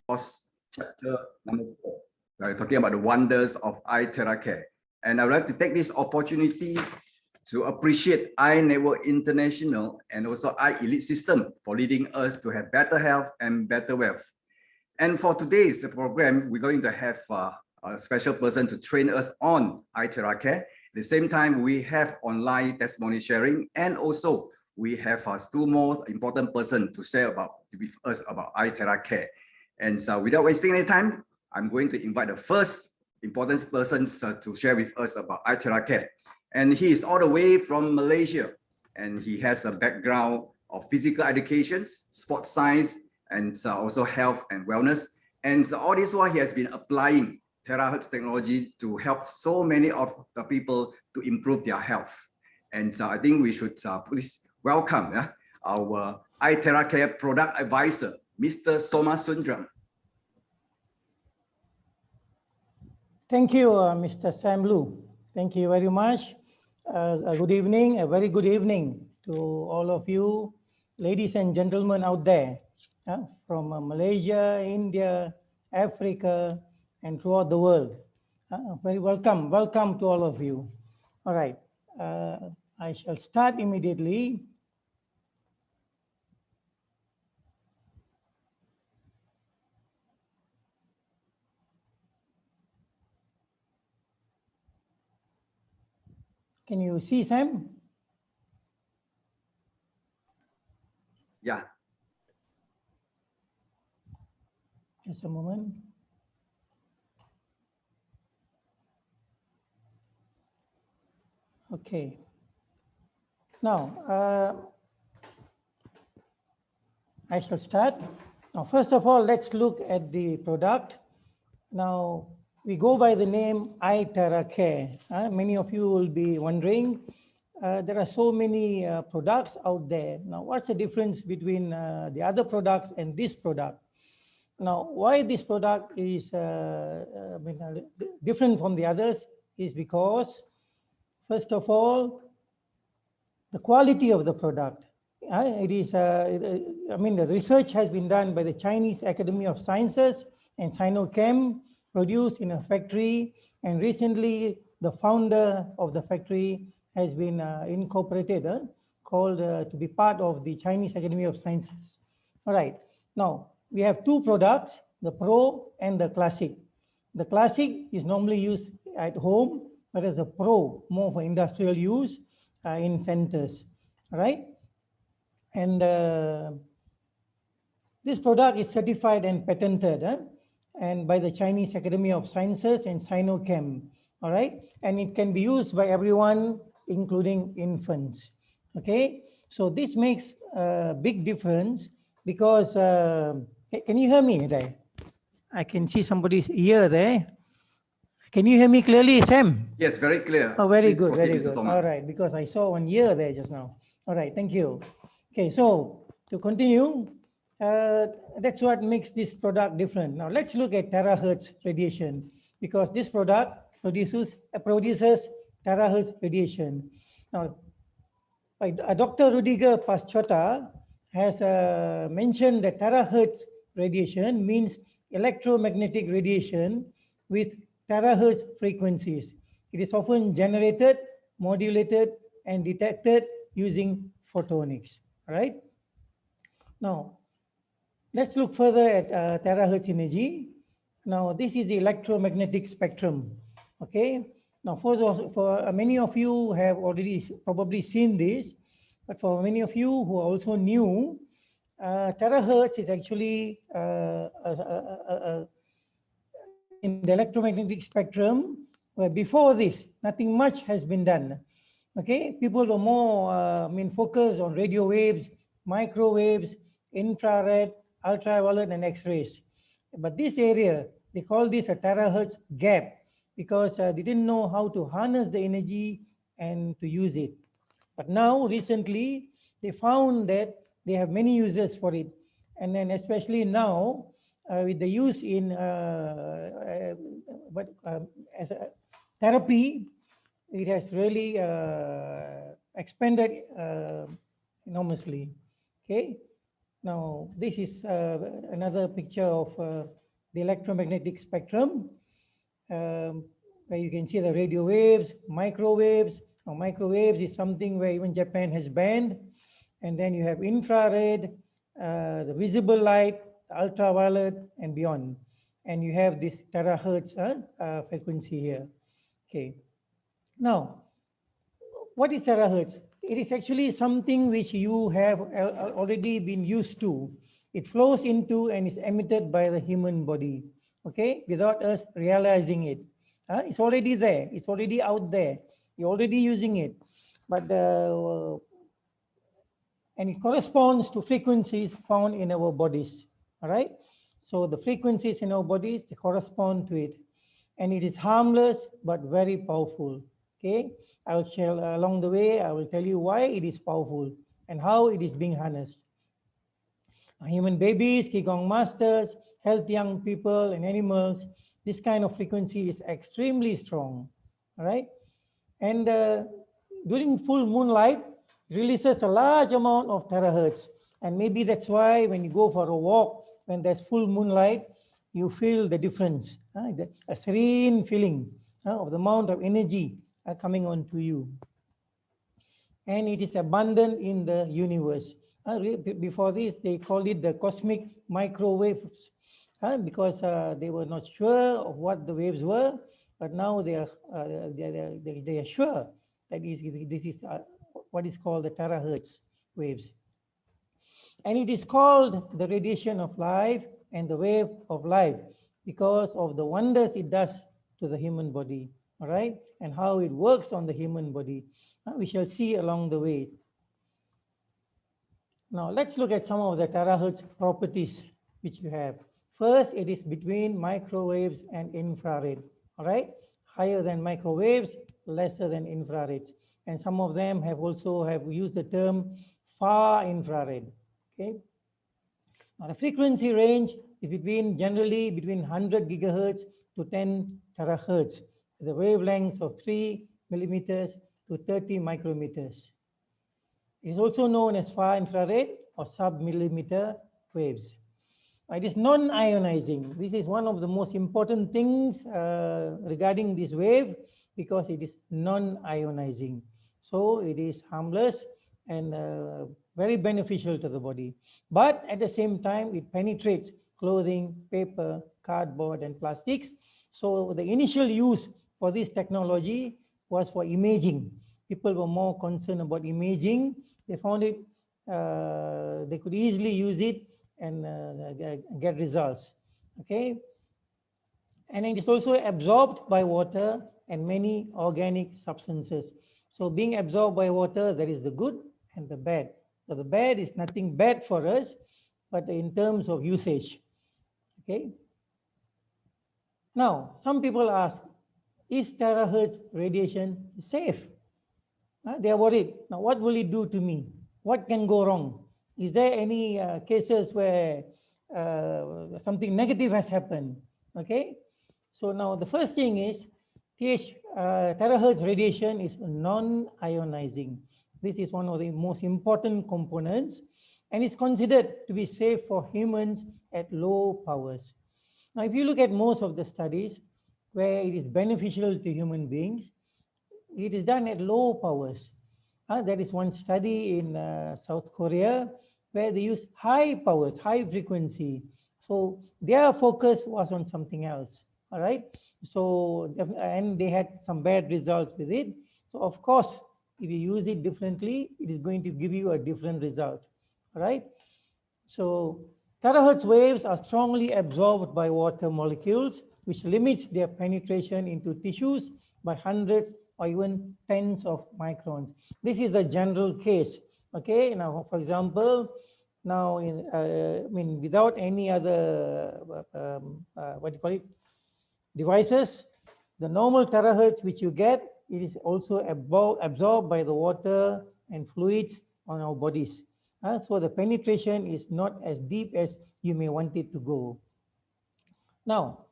course, chapter number 4. We're talking about the wonders of iTeraCare. And I would like to take this opportunity to appreciate iNetwork International and also iElite System for leading us to have better health and better wealth. And for today's program, we're going to have a special person to train us on iTeraCare. At the same time, we have online testimony sharing, and also we have two more important persons to share with us about iTeraCare. And so without wasting any time, I'm going to invite the first important person to share with us about iTeraCare. And he is all the way from Malaysia, and he has a background of physical education, sports science, and also health and wellness. And so all this while he has been applying Terahertz technology to help so many of the people to improve their health. And so I think we should please welcome our iTeraCare product advisor, Mr. Soma Sundram. Thank you, Mr. Sam Lu. Thank you very much. Good evening, a very good evening to all of you, ladies and gentlemen out there from Malaysia, India, Africa, and throughout the world. Very welcome to all of you. All right, I shall start immediately. Can you see, Sam? Yeah. Just a moment. Okay. Now, I shall start. Now, first of all, let's look at the product. Now, we go by the name iTeraCare. Many of you will be wondering, there are so many products out there. Now, what's the difference between the other products and this product? Now, why this product is different from the others is because, first of all, the quality of the product. It is, the research has been done by the Chinese Academy of Sciences and Sinochem, produced in a factory, and recently the founder of the factory has been incorporated, called to be part of the Chinese Academy of Sciences. All right, now we have two products, the Pro and the Classic. The Classic is normally used at home, whereas the Pro more for industrial use in centers. All right, and this product is certified and patented and by the Chinese Academy of Sciences and Sinochem. All right, and it can be used by everyone, including infants. Okay, so this makes a big difference because can you hear me there? I can see somebody's ear there. Can you hear me clearly, Sam? Yes, very clear. Oh, very good, very good. All right, because I saw one ear there just now. All right, thank you. Okay, so to continue, that's what makes this product different. Now let's look at terahertz radiation, because this product produces terahertz radiation. Now, Dr. Rudiger Paschota has mentioned that terahertz radiation means electromagnetic radiation with terahertz frequencies. It is often generated, modulated, and detected using photonics. Right? Now, let's look further at terahertz energy. Now, this is the electromagnetic spectrum. Okay. Now, for many of you have already probably seen this, but for many of you who are also new, terahertz is actually in the electromagnetic spectrum, where before this, nothing much has been done. Okay, people are more focused on radio waves, microwaves, infrared, ultraviolet, and X-rays. But this area, they call this a terahertz gap because they didn't know how to harness the energy and to use it. But now, recently, they found that they have many uses for it. And then especially now, with the use in as a therapy, it has really expanded enormously. Okay. Now, this is another picture of the electromagnetic spectrum, where you can see the radio waves, microwaves. Now, microwaves is something where even Japan has banned. And then you have infrared, the visible light, ultraviolet, and beyond. And you have this terahertz frequency here. Okay. Now, what is terahertz? It is actually something which you have already been used to. It flows into and is emitted by the human body, okay, without us realizing it. It's already there. It's already out there. You're already using it. But and it corresponds to frequencies found in our bodies, all right? So the frequencies in our bodies, they correspond to it. And it is harmless, but very powerful, okay? I will share along the way, I will tell you why it is powerful and how it is being harnessed. Human babies, Qigong masters, healthy young people and animals, this kind of frequency is extremely strong, all right? And during full moonlight, releases a large amount of terahertz. And maybe that's why when you go for a walk, when there's full moonlight, you feel the difference, a serene feeling of the amount of energy coming on to you. And it is abundant in the universe. Before this, they called it the cosmic microwaves because they were not sure of what the waves were, but now they are sure that this is what is called the terahertz waves. And it is called the radiation of life and the wave of life because of the wonders it does to the human body, all right? And how it works on the human body. We shall see along the way. Now, let's look at some of the terahertz properties which you have. First, it is between microwaves and infrared, all right? Higher than microwaves, lesser than infrareds. And some of them have also used the term far infrared, okay? Now, the frequency range is generally between 100 gigahertz to 10 terahertz, the wavelengths of 3 millimeters to 30 micrometers. It is also known as far infrared or sub-millimeter waves. It is non-ionizing. This is one of the most important things regarding this wave because it is non-ionizing. So it is harmless and very beneficial to the body. But at the same time, it penetrates clothing, paper, cardboard, and plastics. So the initial use for this technology was for imaging. People were more concerned about imaging. They found it, they could easily use it and get results, okay? And it is also absorbed by water and many organic substances. So being absorbed by water, there is the good and the bad. So the bad is nothing bad for us, but in terms of usage, okay? Now, some people ask, is terahertz radiation safe? They are worried. Now, what will it do to me? What can go wrong? Is there any cases where something negative has happened? Okay. So now the first thing is terahertz radiation is non-ionizing. This is one of the most important components and is considered to be safe for humans at low powers. Now, if you look at most of the studies where it is beneficial to human beings, it is done at low powers. There is one study in South Korea where they use high powers, high frequency. So their focus was on something else, all right? So, and they had some bad results with it. So of course, if you use it differently, it is going to give you a different result, all right? So terahertz waves are strongly absorbed by water molecules, which limits their penetration into tissues by hundreds or even tens of microns. This is the general case, okay? Now, for example, now, without any other, devices, the normal terahertz which you get, it is also absorbed by the water and fluids on our bodies. So the penetration is not as deep as you may want it to go. Now,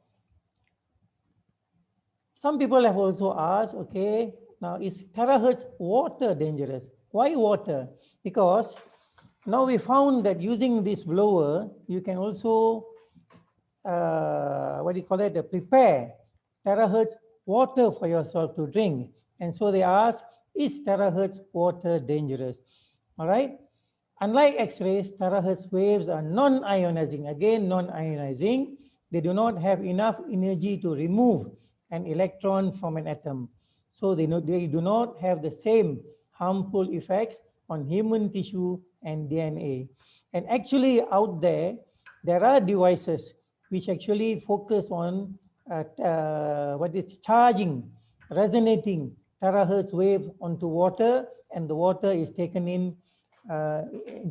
some people have also asked, okay, now is terahertz water dangerous? Why water? Because Now we found that using this blower, you can also, prepare terahertz water for yourself to drink. And so they ask, is terahertz water dangerous? All right. Unlike X-rays, terahertz waves are non-ionizing. Again, non-ionizing. They do not have enough energy to remove an electron from an atom. So they do not have the same harmful effects on human tissue and DNA. And actually out there are devices which actually focus on charging, resonating terahertz wave onto water, and the water is taken into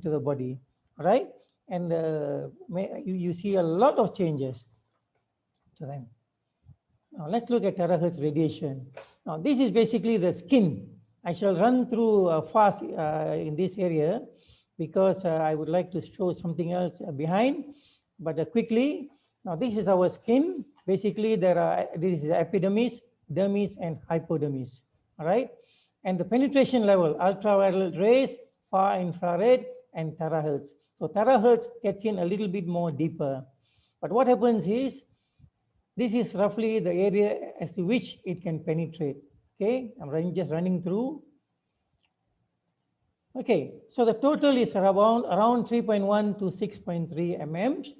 the body, right? And you see a lot of changes to them. Now let's look at terahertz radiation. Now this is basically the skin. I shall run through fast in this area because I would like to show something else behind, but quickly. Now this is our skin. Basically this is epidermis, dermis and hypodermis, all right? And the penetration level, ultraviolet rays, far infrared and terahertz. So terahertz gets in a little bit more deeper. But what happens is, this is roughly the area as to which it can penetrate. Okay, I'm just running through. Okay, so the total is around 3.1 to 6.3 mm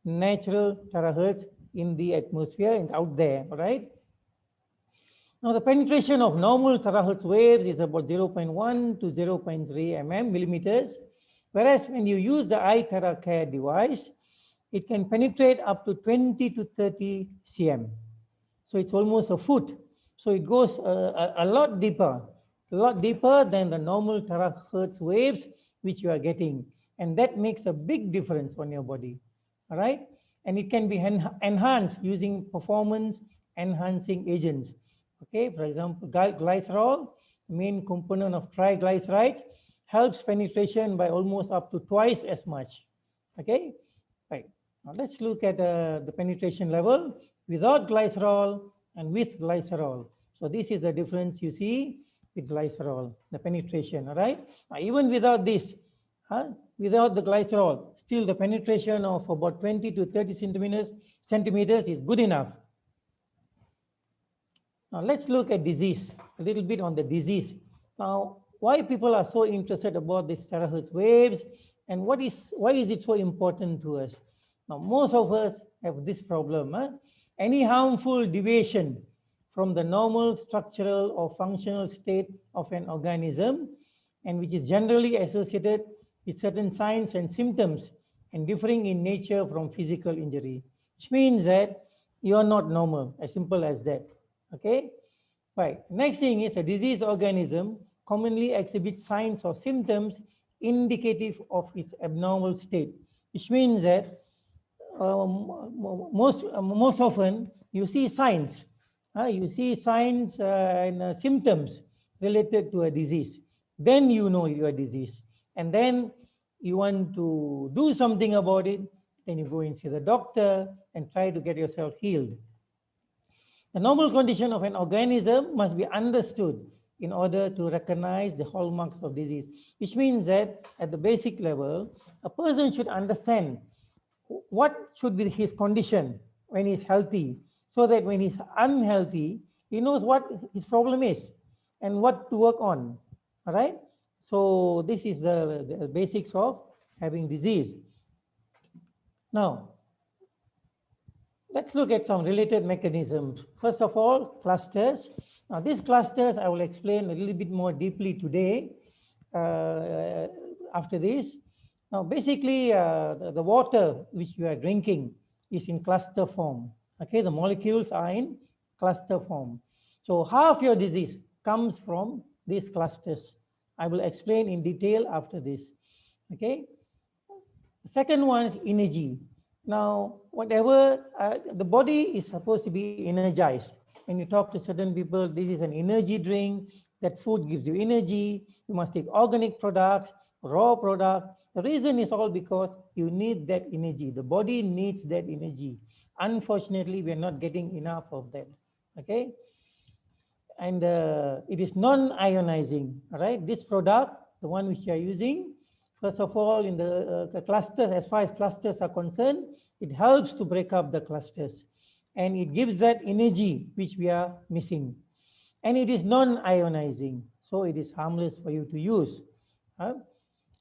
natural terahertz in the atmosphere and out there, right? Now the penetration of normal terahertz waves is about 0.1 to 0.3 millimeters, whereas when you use the iTeraCare device, it can penetrate up to 20 to 30 cm. So it's almost a foot. So it goes a lot deeper than the normal terahertz waves which you are getting. And that makes a big difference on your body, all right? And it can be enhanced using performance enhancing agents. Okay, for example, glycerol, main component of triglycerides, helps penetration by almost up to twice as much. Okay, right. Now let's look at the penetration level without glycerol and with glycerol. So this is the difference you see with glycerol, the penetration, all right? Now, even without this, without the glycerol, still the penetration of about 20 to 30 centimeters is good enough. Now let's look at disease, a little bit on the disease. Now, why people are so interested about these terahertz waves and why is it so important to us? Now, most of us have this problem. Any harmful deviation from the normal structural or functional state of an organism, and which is generally associated with certain signs and symptoms and differing in nature from physical injury, which means that you are not normal, as simple as that. Okay, right. Next thing is a disease organism commonly exhibits signs or symptoms indicative of its abnormal state, which means that most often you see signs. You see signs and symptoms related to a disease. Then you know you are diseased. And then you want to do something about it. Then you go and see the doctor and try to get yourself healed. The normal condition of an organism must be understood in order to recognize the hallmarks of disease, which means that at the basic level, a person should understand what should be his condition when he's healthy, so that when he's unhealthy, he knows what his problem is and what to work on, all right? So this is the basics of having disease. Now, let's look at some related mechanisms. First of all, clusters. Now, these clusters I will explain a little bit more deeply today after this. Now, basically, the water which you are drinking is in cluster form. Okay, the molecules are in cluster form. So half your disease comes from these clusters. I will explain in detail after this. Okay. The second one is energy. Now, whatever, the body is supposed to be energized. When you talk to certain people, this is an energy drink, that food gives you energy, you must take organic products, raw product. The reason is all because you need that energy. The body needs that energy. Unfortunately, we are not getting enough of that, okay? And it is non-ionizing, all right? This product, the one which you are using First of all, in the clusters, as far as clusters are concerned, it helps to break up the clusters. And it gives that energy which we are missing. And it is non-ionizing, so it is harmless for you to use.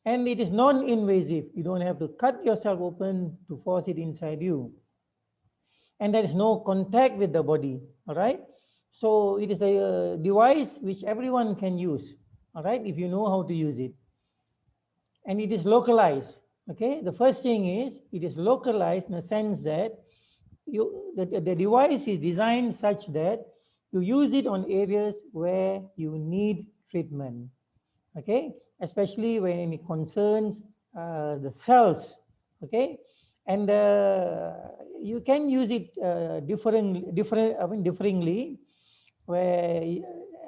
And it is non-invasive. You don't have to cut yourself open to force it inside you. And there is no contact with the body, all right? So it is a device which everyone can use, all right, if you know how to use it. And it is localized, okay? The first thing is, it is localized in the sense that the device is designed such that you use it on areas where you need treatment, okay? Especially when it concerns the cells, okay? And you can use it differently, where,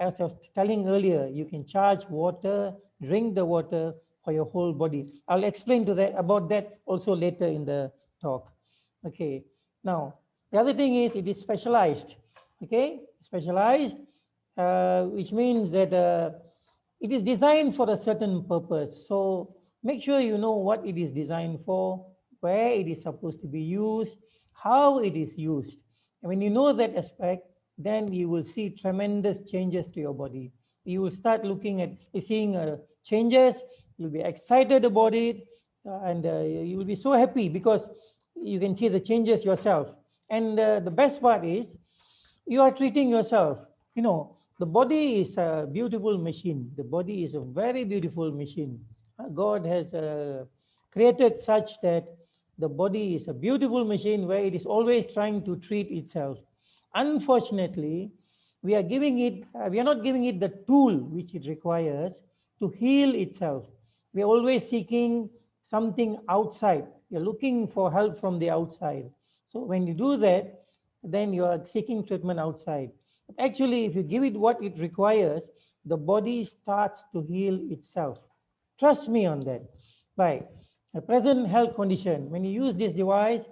as I was telling earlier, you can charge water, drink the water for your whole body. I'll explain about that also later in the talk. Okay. Now, the other thing is it is specialized. Okay, specialized, which means that it is designed for a certain purpose. So make sure you know what it is designed for, where it is supposed to be used, how it is used. And when you know that aspect, then you will see tremendous changes to your body. You will start seeing changes. You'll be excited about it, and you will be so happy because you can see the changes yourself. And the best part is, you are treating yourself. You know, the body is a beautiful machine. The body is a very beautiful machine. God has created such that the body is a beautiful machine where it is always trying to treat itself. Unfortunately, we are not giving it the tool which it requires to heal itself. We are always seeking something outside. You're looking for help from the outside. So when you do that, then you are seeking treatment outside. But actually, if you give it what it requires, the body starts to heal itself. Trust me on that. By a present health condition, when you use this device,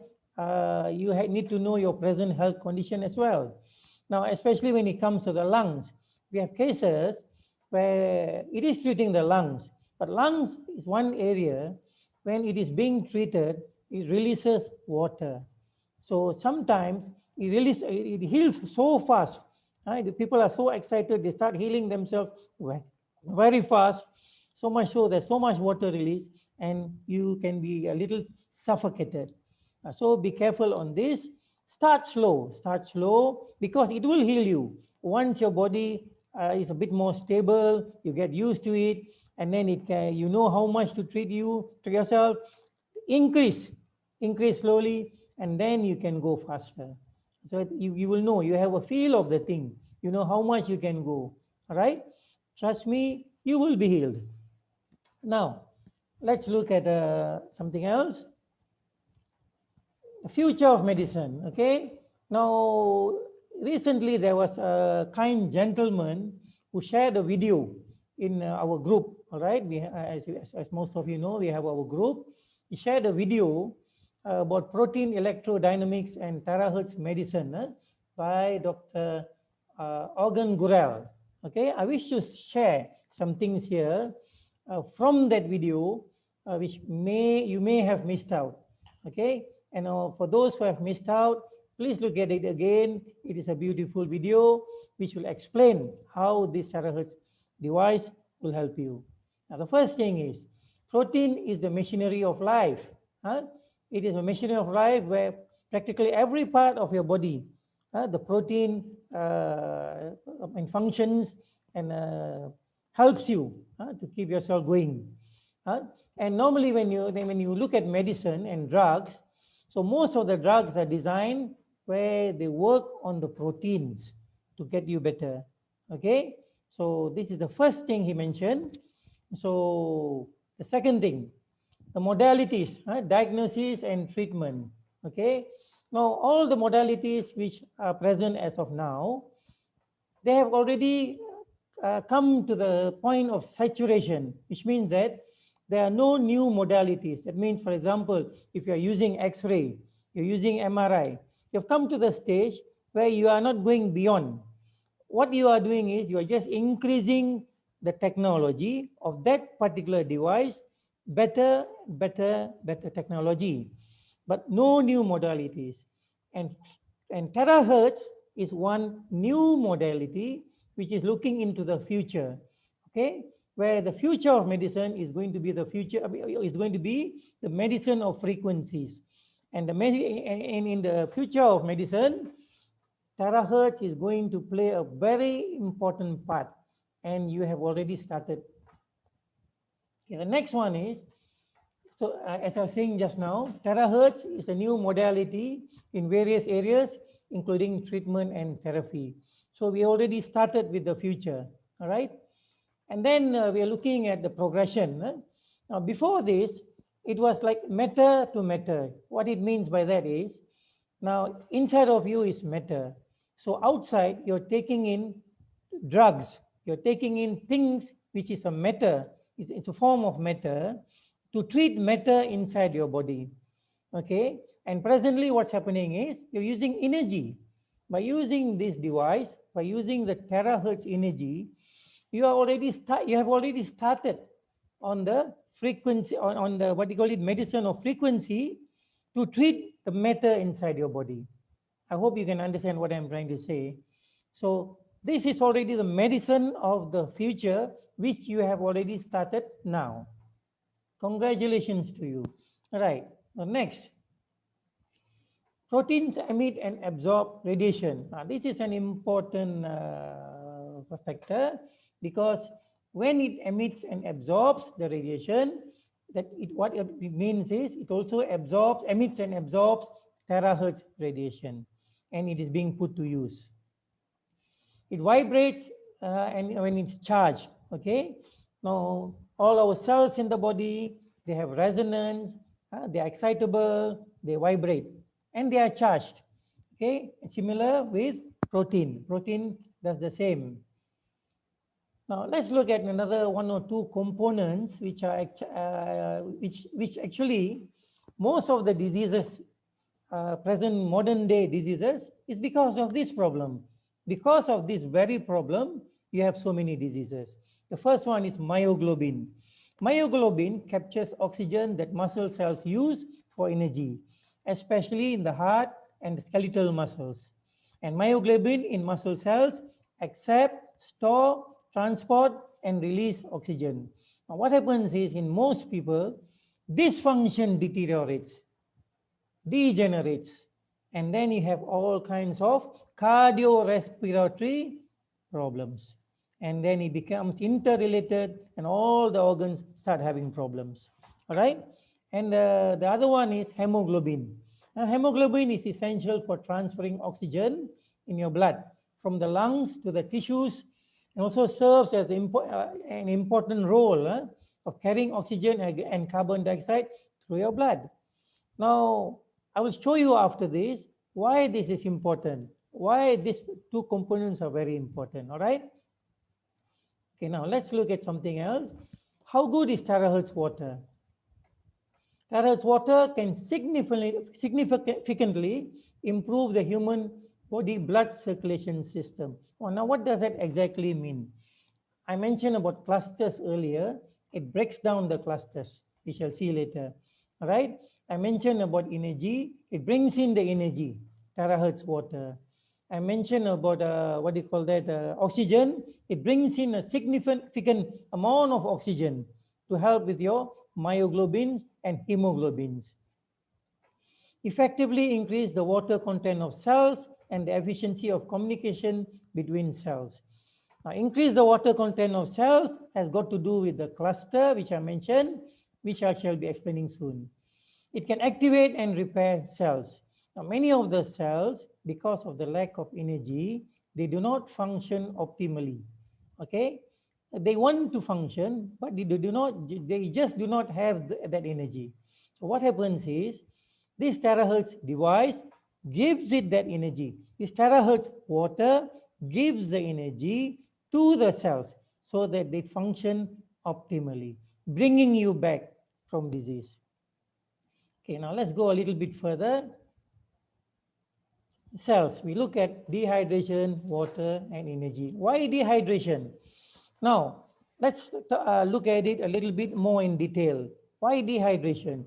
you need to know your present health condition as well. Now, especially when it comes to the lungs, we have cases where it is treating the lungs, but lungs is one area when it is being treated, it releases water. So sometimes it heals so fast. The people are so excited, they start healing themselves very fast, so much so there's so much water release, and you can be a little suffocated. So be careful on this. Start slow, because it will heal you. Once your body is a bit more stable, you get used to it, and then you know how much to treat yourself. Increase slowly, and then you can go faster. So you will know, you have a feel of the thing. You know how much you can go, all right? Trust me, you will be healed. Now, let's look at something else. The future of medicine, okay? Now, recently there was a kind gentleman who shared a video in our group, all right? As most of you know, we have our group. He shared a video about protein electrodynamics and terahertz medicine by Dr. Organ Gurel. Okay, I wish to share some things here from that video, which you may have missed out. Okay, and for those who have missed out, please look at it again. It is a beautiful video which will explain how this terahertz device will help you. Now, the first thing is, protein is the machinery of life. It is a machinery of life where practically every part of your body, the protein functions and helps you to keep yourself going. And normally when you look at medicine and drugs, so most of the drugs are designed where they work on the proteins to get you better. Okay, so this is the first thing he mentioned. So the second thing, the modalities, diagnosis and treatment. Okay, now all the modalities which are present as of now, they have already come to the point of saturation, which means that there are no new modalities. That means, for example, if you're using X-ray, you're using MRI, you've come to the stage where you are not going beyond. What you are doing is you are just increasing the technology of that particular device better technology, but no new modalities. And terahertz is one new modality which is looking into the future, okay, where the future of medicine is going to be the medicine of frequencies. And in the future of medicine, terahertz is going to play a very important part, and you have already started. Okay, the next one is, so as I was saying just now, terahertz is a new modality in various areas, including treatment and therapy. So we already started with the future, all right? And then we are looking at the progression. Now, before this, it was like matter to matter. What it means by that is, now inside of you is matter. So outside, you're taking in drugs. You're taking in things which is a matter. It's a form of matter to treat matter inside your body. Okay? And presently what's happening is you're using energy. By using this device, by using the terahertz energy, you have already started on the frequency, on the what you call it, medicine of frequency, to treat the matter inside your body. I hope you can understand what I'm trying to say. So this is already the medicine of the future, which you have already started now. Congratulations to you. All right, next. Proteins emit and absorb radiation. Now, this is an important factor, because when it emits and absorbs the radiation, what it means is it also emits and absorbs terahertz radiation, and it is being put to use. It vibrates and when it's charged, okay? Now, all our cells in the body, they have resonance, they are excitable, they vibrate, and they are charged, okay? Similar with protein. Protein does the same. Now, let's look at another one or two components which are which actually most of the diseases, present modern day diseases, is because of this problem. Because of this very problem, you have so many diseases. The first one is myoglobin. Myoglobin captures oxygen that muscle cells use for energy, especially in the heart and skeletal muscles. And myoglobin in muscle cells accept, store, transport, and release oxygen. Now, what happens is, in most people, this function deteriorates, degenerates, and then you have all kinds of cardiorespiratory problems. And then it becomes interrelated, and all the organs start having problems. All right? And the other one is hemoglobin. Now, hemoglobin is essential for transferring oxygen in your blood from the lungs to the tissues, and also serves as an important role of carrying oxygen and carbon dioxide through your blood. Now, I will show you after this why this is important, why these two components are very important, all right? Okay, now let's look at something else. How good is terahertz water? Terahertz water can significantly improve the human body blood circulation system. Well, now what does that exactly mean? I mentioned about clusters earlier. It breaks down the clusters. We shall see later. All right. I mentioned about energy. It brings in the energy, terahertz water. I mentioned about oxygen. It brings in a significant amount of oxygen to help with your myoglobins and hemoglobins. Effectively increase the water content of cells and the efficiency of communication between cells. Now, increase the water content of cells has got to do with the cluster, which I mentioned, which I shall be explaining soon. It can activate and repair cells. Now, many of the cells, because of the lack of energy, they do not function optimally. Okay? They want to function, but they just do not have that energy. So what happens is, this terahertz device gives it that energy. This terahertz water gives the energy to the cells so that they function optimally, bringing you back from disease. Okay, now let's go a little bit further. Cells, we look at dehydration, water, and energy. Why dehydration? Now, let's look at it a little bit more in detail. Why dehydration?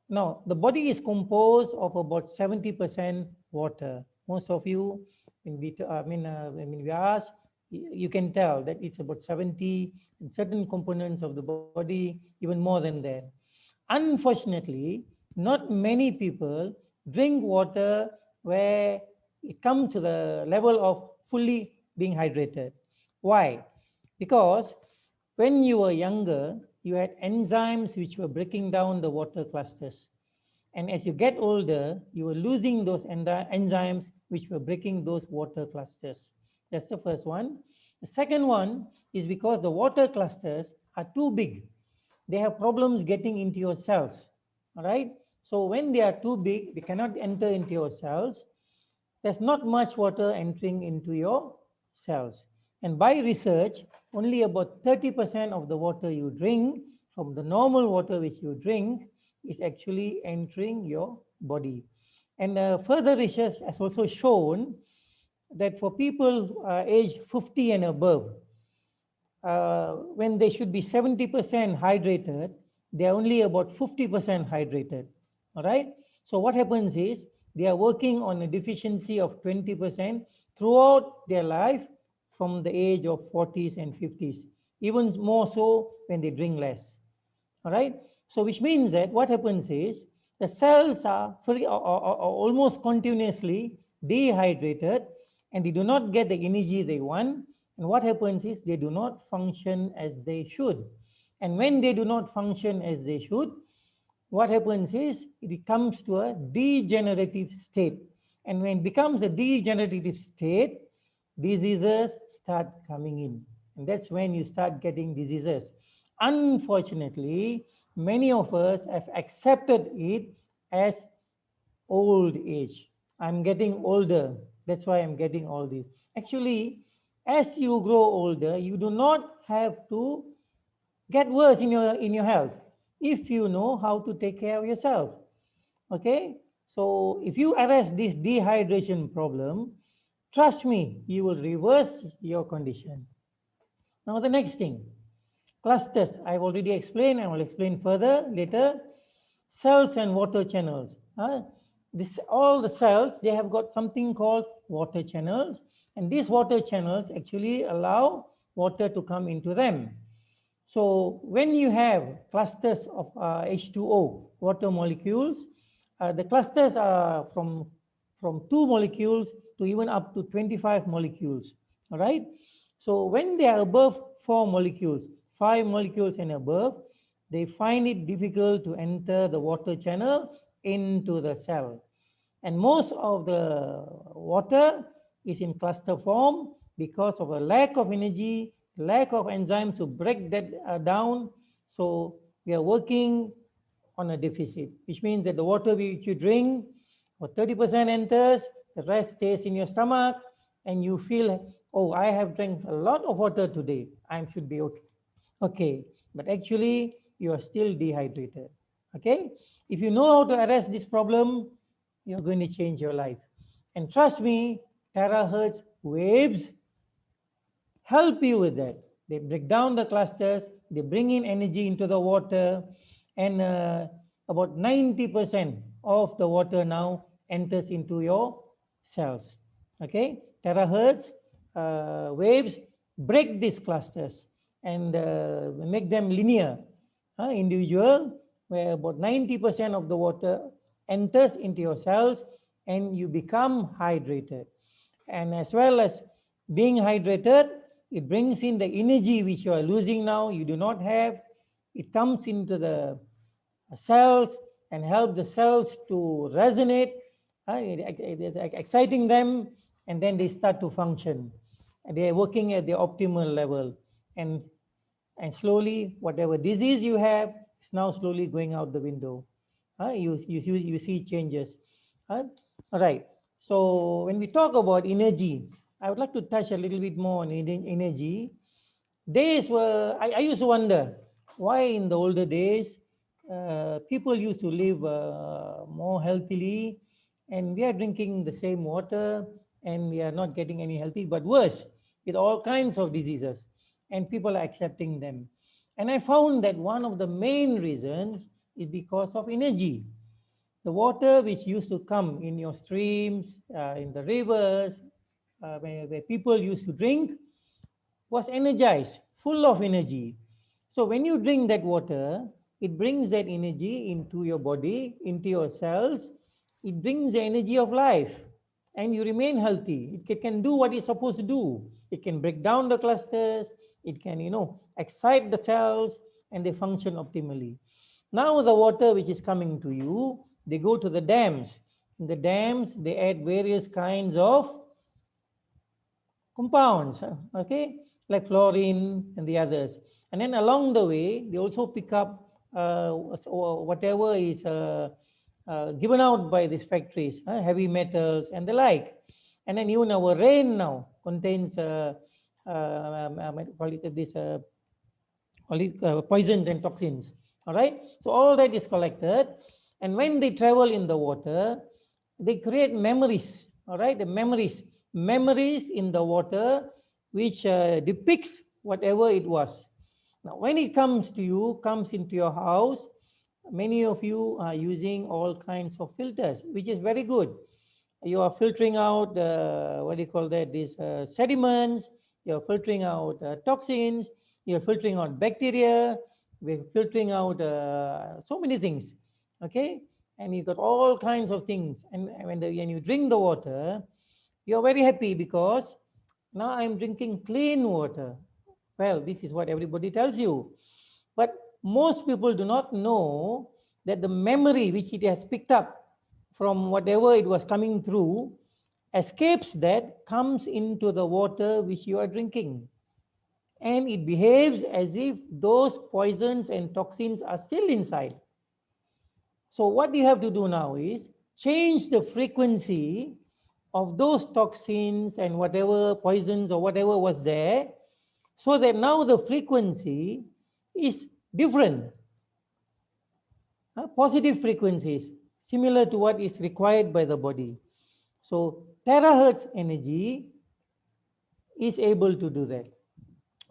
Now, the body is composed of about 70% water. Most of you, when we ask, you can tell that it's about 70, and certain components of the body even more than that. Unfortunately, not many people drink water where it comes to the level of fully being hydrated. Why? Because when you were younger, you had enzymes which were breaking down the water clusters. And as you get older, you were losing those enzymes which were breaking those water clusters. That's the first one. The second one is because the water clusters are too big. They have problems getting into your cells. All right. So when they are too big, they cannot enter into your cells. There's not much water entering into your cells. And by research, only about 30% of the water you drink from the normal water which you drink is actually entering your body. And further research has also shown that for people aged 50 and above, when they should be 70% hydrated, they're only about 50% hydrated. All right. So what happens is they are working on a deficiency of 20% throughout their life from the age of 40s and 50s, even more so when they drink less. All right. So which means that what happens is the cells are almost continuously dehydrated and they do not get the energy they want. And what happens is they do not function as they should. And when they do not function as they should, what happens is it comes to a degenerative state. And when it becomes a degenerative state, diseases start coming in. And that's when you start getting diseases. Unfortunately, many of us have accepted it as old age. I'm getting older. That's why I'm getting all this. Actually, as you grow older, you do not have to get worse in your health if you know how to take care of yourself. Okay? So if you arrest this dehydration problem, trust me, you will reverse your condition. Now the next thing, clusters. I've already explained. I will explain further later. Cells and water channels. All the cells, they have got something called water channels. And these water channels actually allow water to come into them. So when you have clusters of H2O, water molecules, the clusters are from 2 molecules to even up to 25 molecules. All right. So when they are above 4 molecules, 5 molecules and above, they find it difficult to enter the water channel into the cell. And most of the water is in cluster form because of a lack of energy, lack of enzymes to break that down. So we are working on a deficit, which means that the water which you drink, or 30% enters, the rest stays in your stomach, and you feel, oh, I have drank a lot of water today. I should be okay. Okay, but actually you are still dehydrated. Okay, if you know how to arrest this problem, you're going to change your life. And trust me, terahertz waves help you with that. They break down the clusters, they bring in energy into the water, and about 90% of the water now enters into your cells. Okay, terahertz waves break these clusters and make them linear, individual, where about 90% of the water enters into your cells and you become hydrated. And as well as being hydrated, it brings in the energy which you are losing now, you do not have. It comes into the cells and help the cells to resonate, exciting them, and then they start to function. And they are working at the optimal level. And slowly, whatever disease you have is now slowly going out the window. You see changes. All right. So when we talk about energy, I would like to touch a little bit more on energy. Days were, I used to wonder why in the older days, people used to live more healthily, and we are drinking the same water and we are not getting any healthy, but worse, with all kinds of diseases, and people are accepting them. And I found that one of the main reasons is because of energy. The water which used to come in your streams, in the rivers, where people used to drink, was energized, full of energy. So when you drink that water, it brings that energy into your body, into your cells. It brings the energy of life, and you remain healthy. It can do what it's supposed to do. It can break down the clusters. It can, excite the cells, and they function optimally. Now the water which is coming to you, they go to the dams. In the dams, they add various kinds of compounds, okay, like fluorine and the others. And then along the way, they also pick up whatever is given out by these factories, heavy metals and the like. And then even our rain now contains poisons and toxins. All right. So all that is collected, and when they travel in the water, they create memories. All right, the memories in the water, which depicts whatever it was. Now, when it comes into your house, many of you are using all kinds of filters, which is very good. You are filtering out these sediments. You're filtering out toxins. You're filtering out bacteria. We're filtering out so many things. Okay, and you got all kinds of things. And when you drink the water, you're very happy because now I'm drinking clean water. Well, this is what everybody tells you. But most people do not know that the memory which it has picked up from whatever it was coming through escapes, that comes into the water which you are drinking. And it behaves as if those poisons and toxins are still inside. So what you have to do now is change the frequency of those toxins and whatever poisons or whatever was there, so that now the frequency is different. Positive frequencies, similar to what is required by the body. So terahertz energy is able to do that.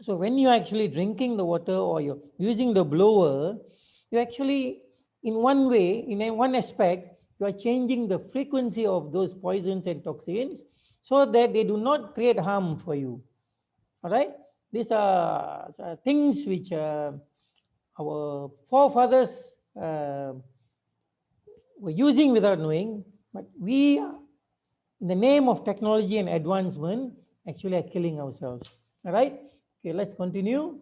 So when you're actually drinking the water or you're using the blower, you actually, in one way, in one aspect, you are changing the frequency of those poisons and toxins so that they do not create harm for you. All right? These are things which our forefathers were using without knowing, but we, in the name of technology and advancement, actually are killing ourselves. All right? Okay, let's continue.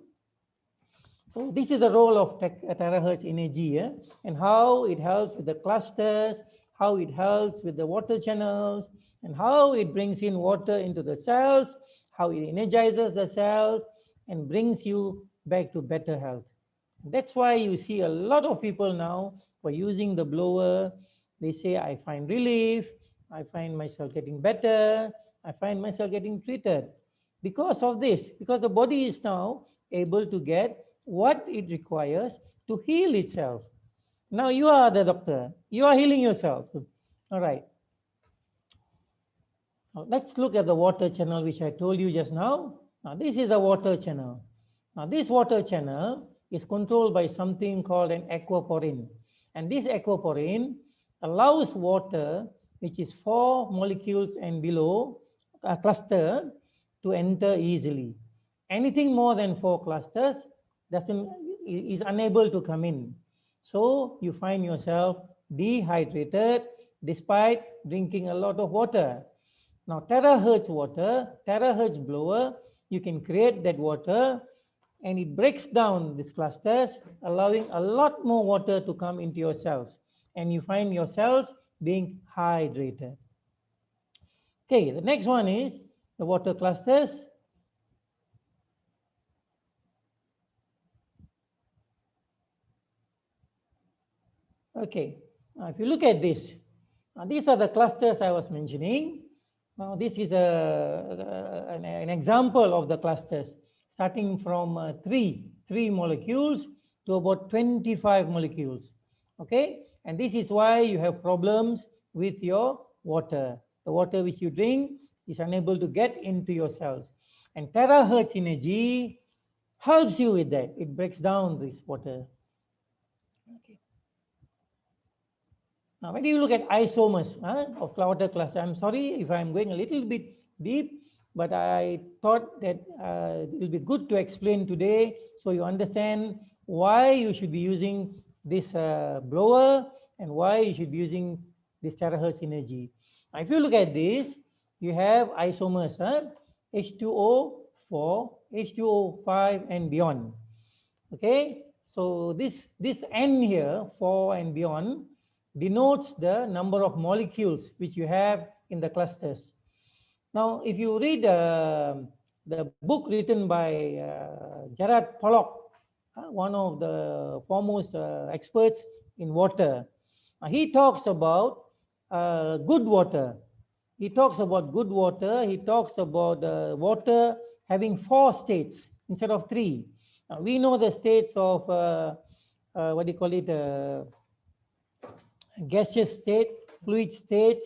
So this is the role of terahertz energy, and how it helps with the clusters, how it helps with the water channels, and how it brings in water into the cells, how it energizes the cells and brings you back to better health. That's why you see a lot of people now who are using the blower. They say, I find relief, I find myself getting better, I find myself getting treated. Because of this, because the body is now able to get what it requires to heal itself. Now you are the doctor, you are healing yourself. All right. Now let's look at the water channel which I told you just now. Now this is the water channel. Now this water channel is controlled by something called an aquaporin. And this aquaporin allows water, which is 4 molecules and below, a cluster, to enter easily. Anything more than 4 clusters is unable to come in. So you find yourself dehydrated despite drinking a lot of water. Now terahertz water, terahertz blower, you can create that water and it breaks down these clusters, allowing a lot more water to come into your cells, and you find your cells being hydrated. Okay, the next one is the water clusters. Okay, now if you look at this, these are the clusters I was mentioning. Now this is an example of the clusters, starting from 3 molecules to about 25 molecules. Okay, and this is why you have problems with your water. The water which you drink is unable to get into your cells. And terahertz energy helps you with that. It breaks down this water. Okay. Now, when you look at isomers of water cluster, I'm sorry if I'm going a little bit deep, but I thought that it will be good to explain today so you understand why you should be using this blower and why you should be using this terahertz energy. Now, if you look at this, you have isomers, H2O, 4, H2O5 and beyond. Okay, so this N here, 4 and beyond, denotes the number of molecules which you have in the clusters. Now, if you read the book written by Gerard Pollock, one of the foremost experts in water, he talks about good water. He talks about good water. He talks about water having 4 states instead of 3. We know the states of what do you call it? Gaseous state, fluid states,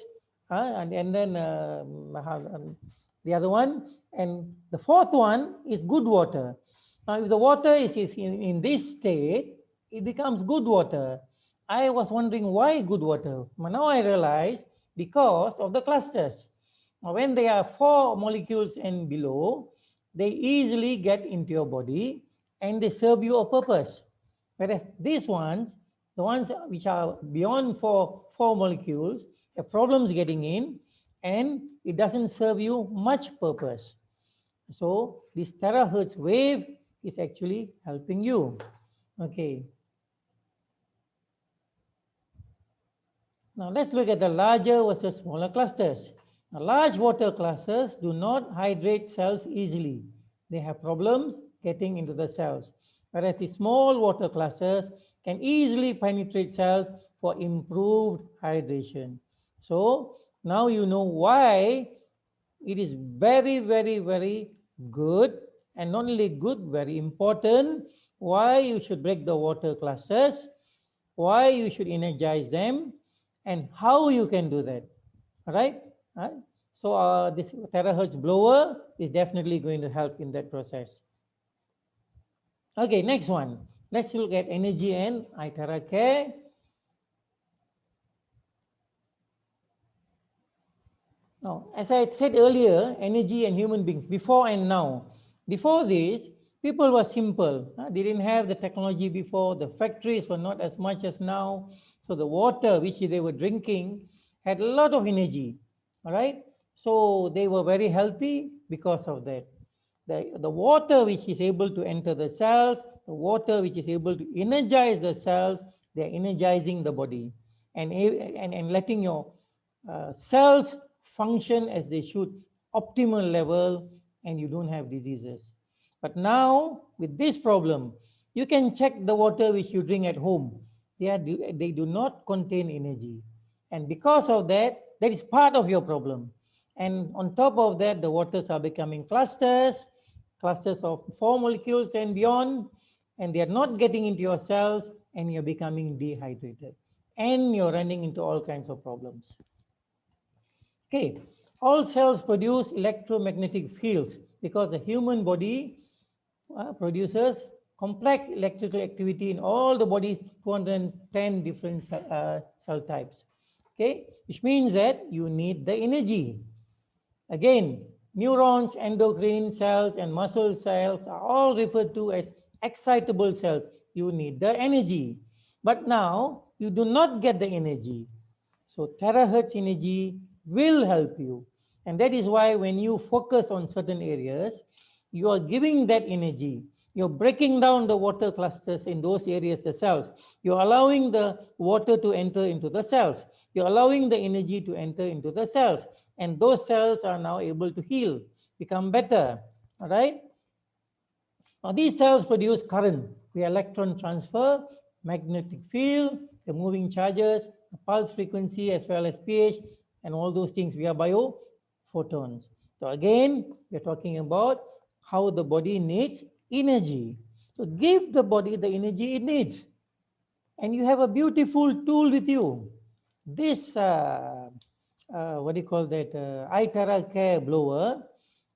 and then the other one, and the 4th one is good water. Now, if the water is in this state, it becomes good water. I was wondering why good water. But now I realize because of the clusters. Now, when they are 4 molecules and below, they easily get into your body and they serve you a purpose. Whereas these ones, the ones which are beyond 4 molecules, have problems getting in and it doesn't serve you much purpose. So this terahertz wave is actually helping you. Okay. Now let's look at the larger versus smaller clusters. Now, large water clusters do not hydrate cells easily. They have problems getting into the cells. Whereas the small water clusters can easily penetrate cells for improved hydration. So now you know why it is very, very, very good, and not only good, very important, why you should break the water clusters, why you should energize them, and how you can do that. All right? So this terahertz blower is definitely going to help in that process. Okay, next one. Let's look at energy and iTeraCare. Now, as I said earlier, energy and human beings, before and now. Before this, people were simple. They didn't have the technology before. The factories were not as much as now. So the water which they were drinking had a lot of energy. All right. So they were very healthy because of that. The water which is able to enter the cells, the water which is able to energize the cells, they're energizing the body and letting your cells function as they should, optimal level, and you don't have diseases. But now with this problem, you can check the water which you drink at home. They do not contain energy. And because of that, that is part of your problem. And on top of that, the waters are becoming clusters of 4 molecules and beyond, and they are not getting into your cells, and you're becoming dehydrated. And you're running into all kinds of problems. Okay, all cells produce electromagnetic fields because the human body produces complex electrical activity in all the body's 210 different cell types. Okay, which means that you need the energy. Again, neurons, endocrine cells, and muscle cells are all referred to as excitable cells. You need the energy. But now you do not get the energy. So terahertz energy will help you. And that is why when you focus on certain areas, you are giving that energy. You're breaking down the water clusters in those areas, the cells. You're allowing the water to enter into the cells. You're allowing the energy to enter into the cells. And those cells are now able to heal, become better. All right? Now these cells produce current, the electron transfer, magnetic field, the moving charges, the pulse frequency, as well as pH, and all those things via biophotons. So again, we're talking about how the body needs energy. So give the body the energy it needs. And you have a beautiful tool with you. This, what do you call that, iTeraCare blower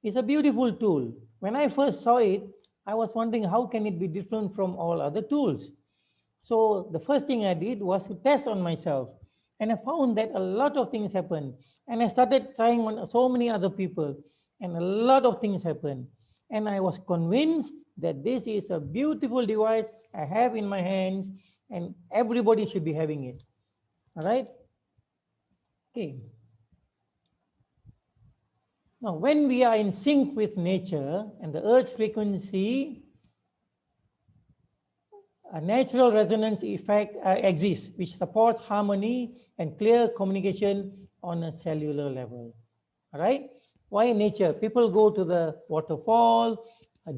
is a beautiful tool. When I first saw it, I was wondering how can it be different from all other tools. So the first thing I did was to test on myself. And I found that a lot of things happen. And I started trying on so many other people, and a lot of things happened. And I was convinced that this is a beautiful device I have in my hands, and everybody should be having it. All right? Okay. Now, when we are in sync with nature and the Earth's frequency, a natural resonance effect exists, which supports harmony and clear communication on a cellular level. All right? Why nature? People go to the waterfall,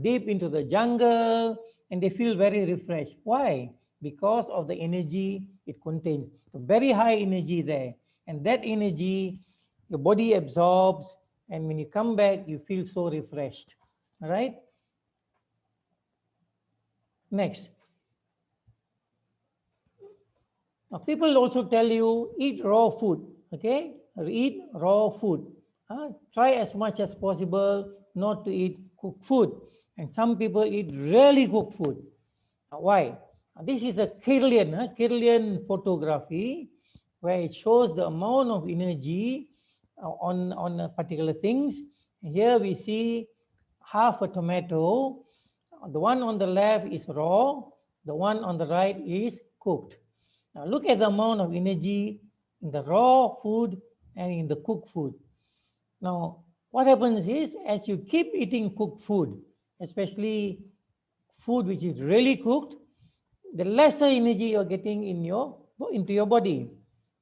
deep into the jungle, and they feel very refreshed. Why? Because of the energy it contains. A very high energy there. And that energy, your body absorbs, and when you come back, you feel so refreshed. All right? Next. Now, people also tell you eat raw food, okay? Eat raw food. Try as much as possible not to eat cooked food. And some people eat really cooked food. Why? This is a Kirlian photography where it shows the amount of energy on particular things. Here we see half a tomato. The one on the left is raw. The one on the right is cooked. Now look at the amount of energy in the raw food and in the cooked food. Now, what happens is as you keep eating cooked food, especially food which is really cooked, the lesser energy you're getting into your body,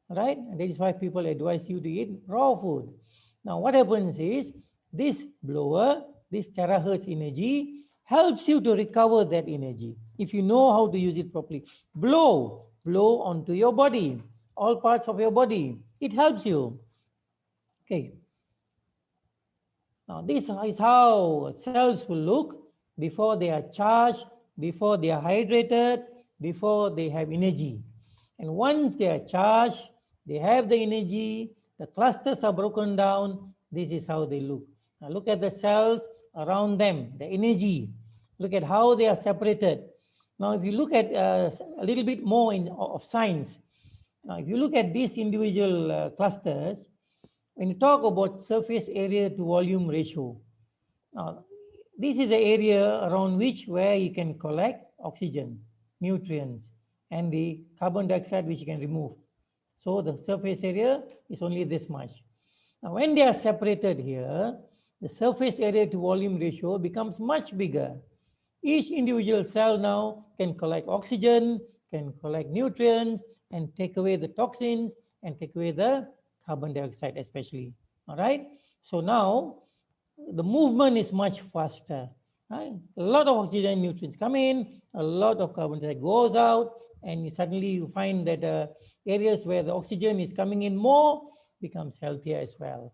right? And that is why people advise you to eat raw food. Now, what happens is this blower, this terahertz energy, helps you to recover that energy if you know how to use it properly. Blow onto your body, all parts of your body. It helps you. Okay. Now, this is how cells will look before they are charged, before they are hydrated, before they have energy. And once they are charged, they have the energy, the clusters are broken down. This is how they look. Now, look at the cells around them, the energy. Look at how they are separated. Now, if you look at a little bit more of science, now if you look at these individual clusters, when you talk about surface area to volume ratio, now this is the area around where you can collect oxygen, nutrients, and the carbon dioxide which you can remove. So the surface area is only this much. Now when they are separated here, the surface area to volume ratio becomes much bigger. Each individual cell now can collect oxygen, can collect nutrients, and take away the toxins, and take away the carbon dioxide especially. All right? So now the movement is much faster. Right? A lot of oxygen nutrients come in, a lot of carbon dioxide goes out, and suddenly you find that areas where the oxygen is coming in more becomes healthier as well.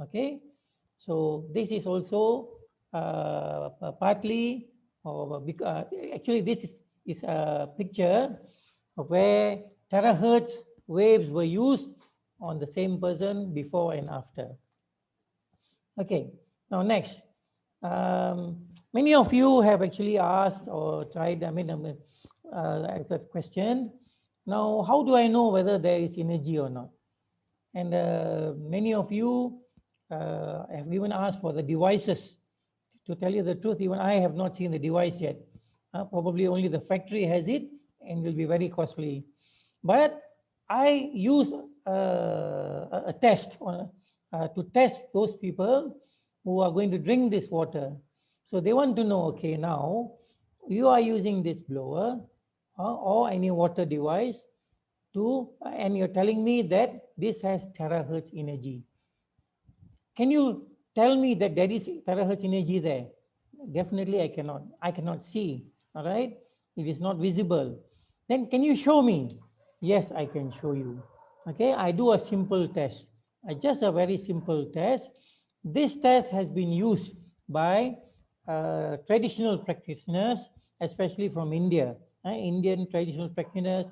Okay? So this is also partly, actually this is a picture of where terahertz waves were used on the same person before and after. Okay, now next. Many of you have actually asked or tried, I have a question. Now, how do I know whether there is energy or not? And many of you have even asked for the devices. To tell you the truth, even I have not seen the device yet. Probably only the factory has it and will be very costly. But I use a test to test those people who are going to drink this water. So they want to know, okay, now you are using this blower or any water device and you're telling me that this has terahertz energy. Can you tell me that there is terahertz energy there? Definitely I cannot. I cannot see, all right? It is not visible. Then can you show me? Yes, I can show you. Okay, I do a simple test. Just a very simple test. This test has been used by traditional practitioners, especially from India. Indian traditional practitioners,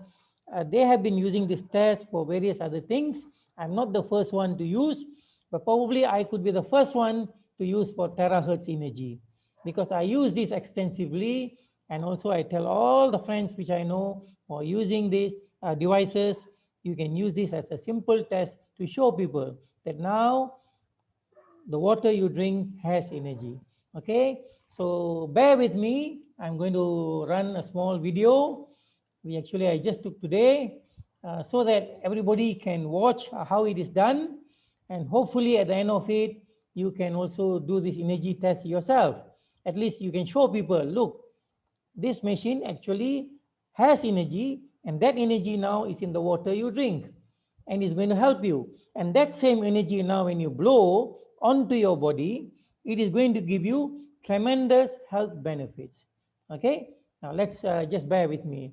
they have been using this test for various other things. I'm not the first one to use, but probably I could be the first one to use for terahertz energy, because I use this extensively, and also I tell all the friends which I know who are using these devices, you can use this as a simple test to show people that now the water you drink has energy. Okay, so bear with me. I'm going to run a small video. I just took today so that everybody can watch how it is done, and hopefully at the end of it, you can also do this energy test yourself. At least you can show people, look, this machine actually has energy, and that energy now is in the water you drink, and it's going to help you. And that same energy now, when you blow onto your body, it is going to give you tremendous health benefits. Okay, now let's just bear with me.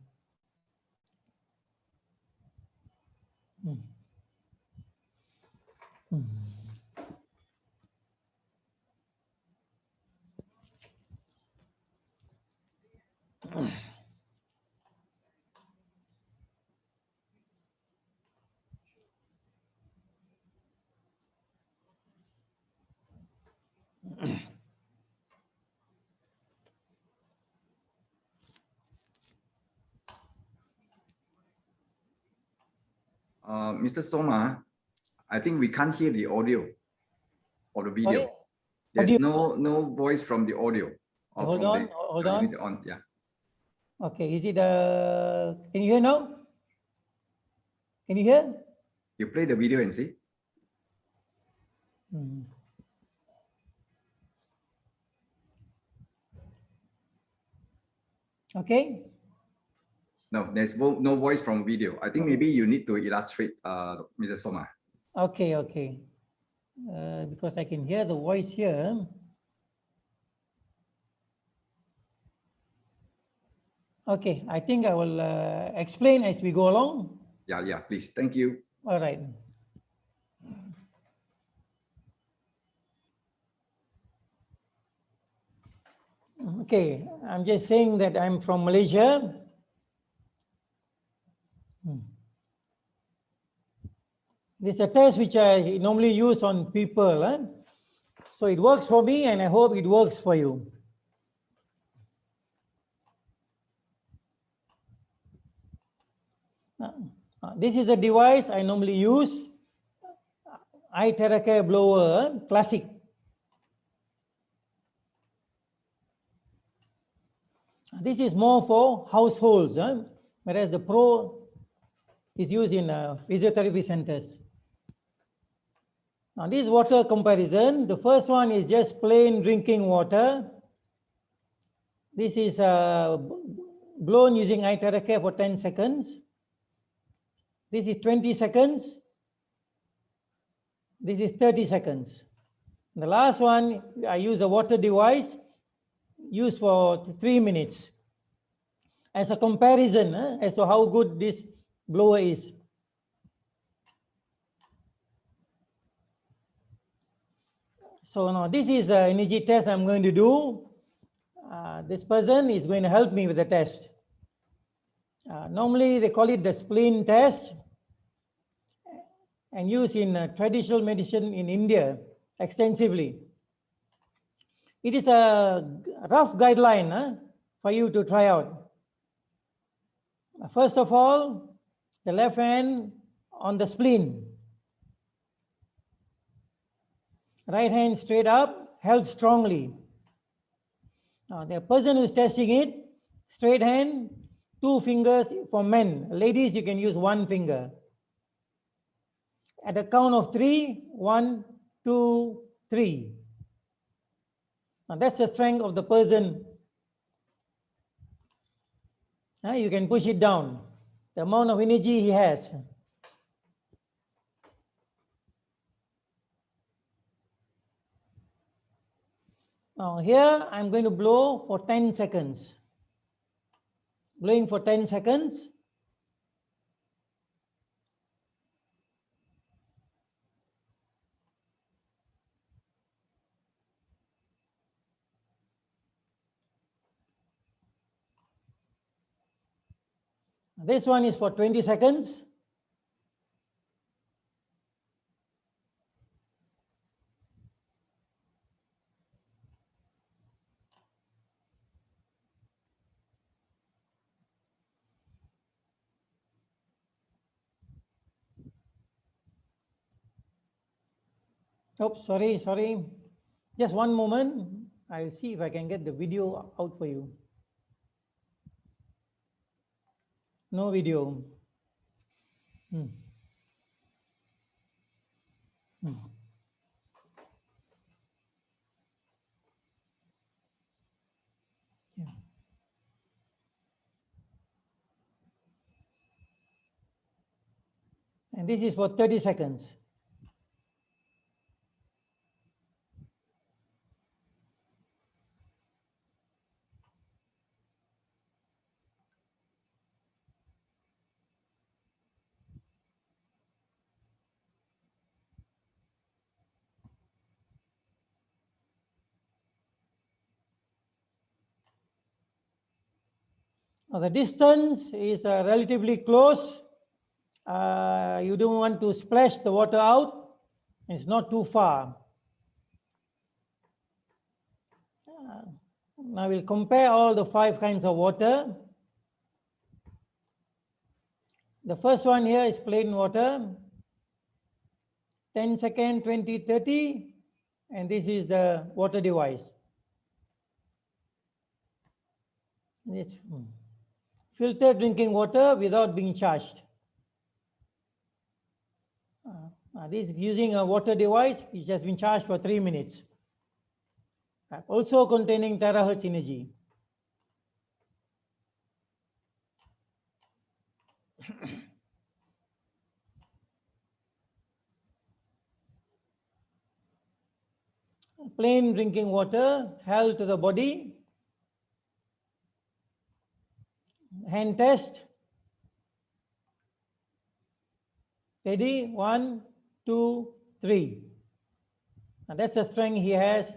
Mr. Soma, I think we can't hear the audio or the video. Sorry? There's no voice from the audio. Or Hold from on. Yeah. Okay, is it, can you hear now? Can you hear? You play the video and see. Okay. No, there's no voice from video. I think maybe you need to illustrate, Mr. Soma. Okay. Because I can hear the voice here. Okay, I think I will explain as we go along. Yeah, please. Thank you. All right. Okay, I'm just saying that I'm from Malaysia. This is a test which I normally use on people. So it works for me, and I hope it works for you. This is a device I normally use, iTeraCare blower, classic. This is more for households, whereas the Pro is used in physiotherapy centers. Now this water comparison, the first one is just plain drinking water. This is blown using iTeraCare for 10 seconds. This is 20 seconds. This is 30 seconds. The last one, I use a water device used for 3 minutes as a comparison as to how good this blower is. So now this is the energy test I'm going to do. This person is going to help me with the test. Normally they call it the spleen test and used in traditional medicine in India extensively. It is a rough guideline for you to try out. First of all, the left hand on the spleen. Right hand straight up, held strongly. Now the person who is testing it, straight hand, 2 fingers for men. Ladies, you can use 1 finger. At the count of 3, 1, 2, 3. Now that's the strength of the person. You can push it down, the amount of energy he has. Now here I'm going to blow for 10 seconds. Blowing for 10 seconds. This one is for 20 seconds. Oh, sorry. Just one moment. I'll see if I can get the video out for you. No video. Hmm. Hmm. Yeah. And this is for 30 seconds. Now the distance is relatively close. You don't want to splash the water out. It's not too far. Now we'll compare all the 5 kinds of water. The first one here is plain water. 10 seconds, 20, 30. And this is the water device. This filtered drinking water without being charged. This is using a water device which has been charged for 3 minutes. Also containing terahertz energy. Plain drinking water held to the body. Hand test. Ready? 1, 2, 3. Now that's the strength he has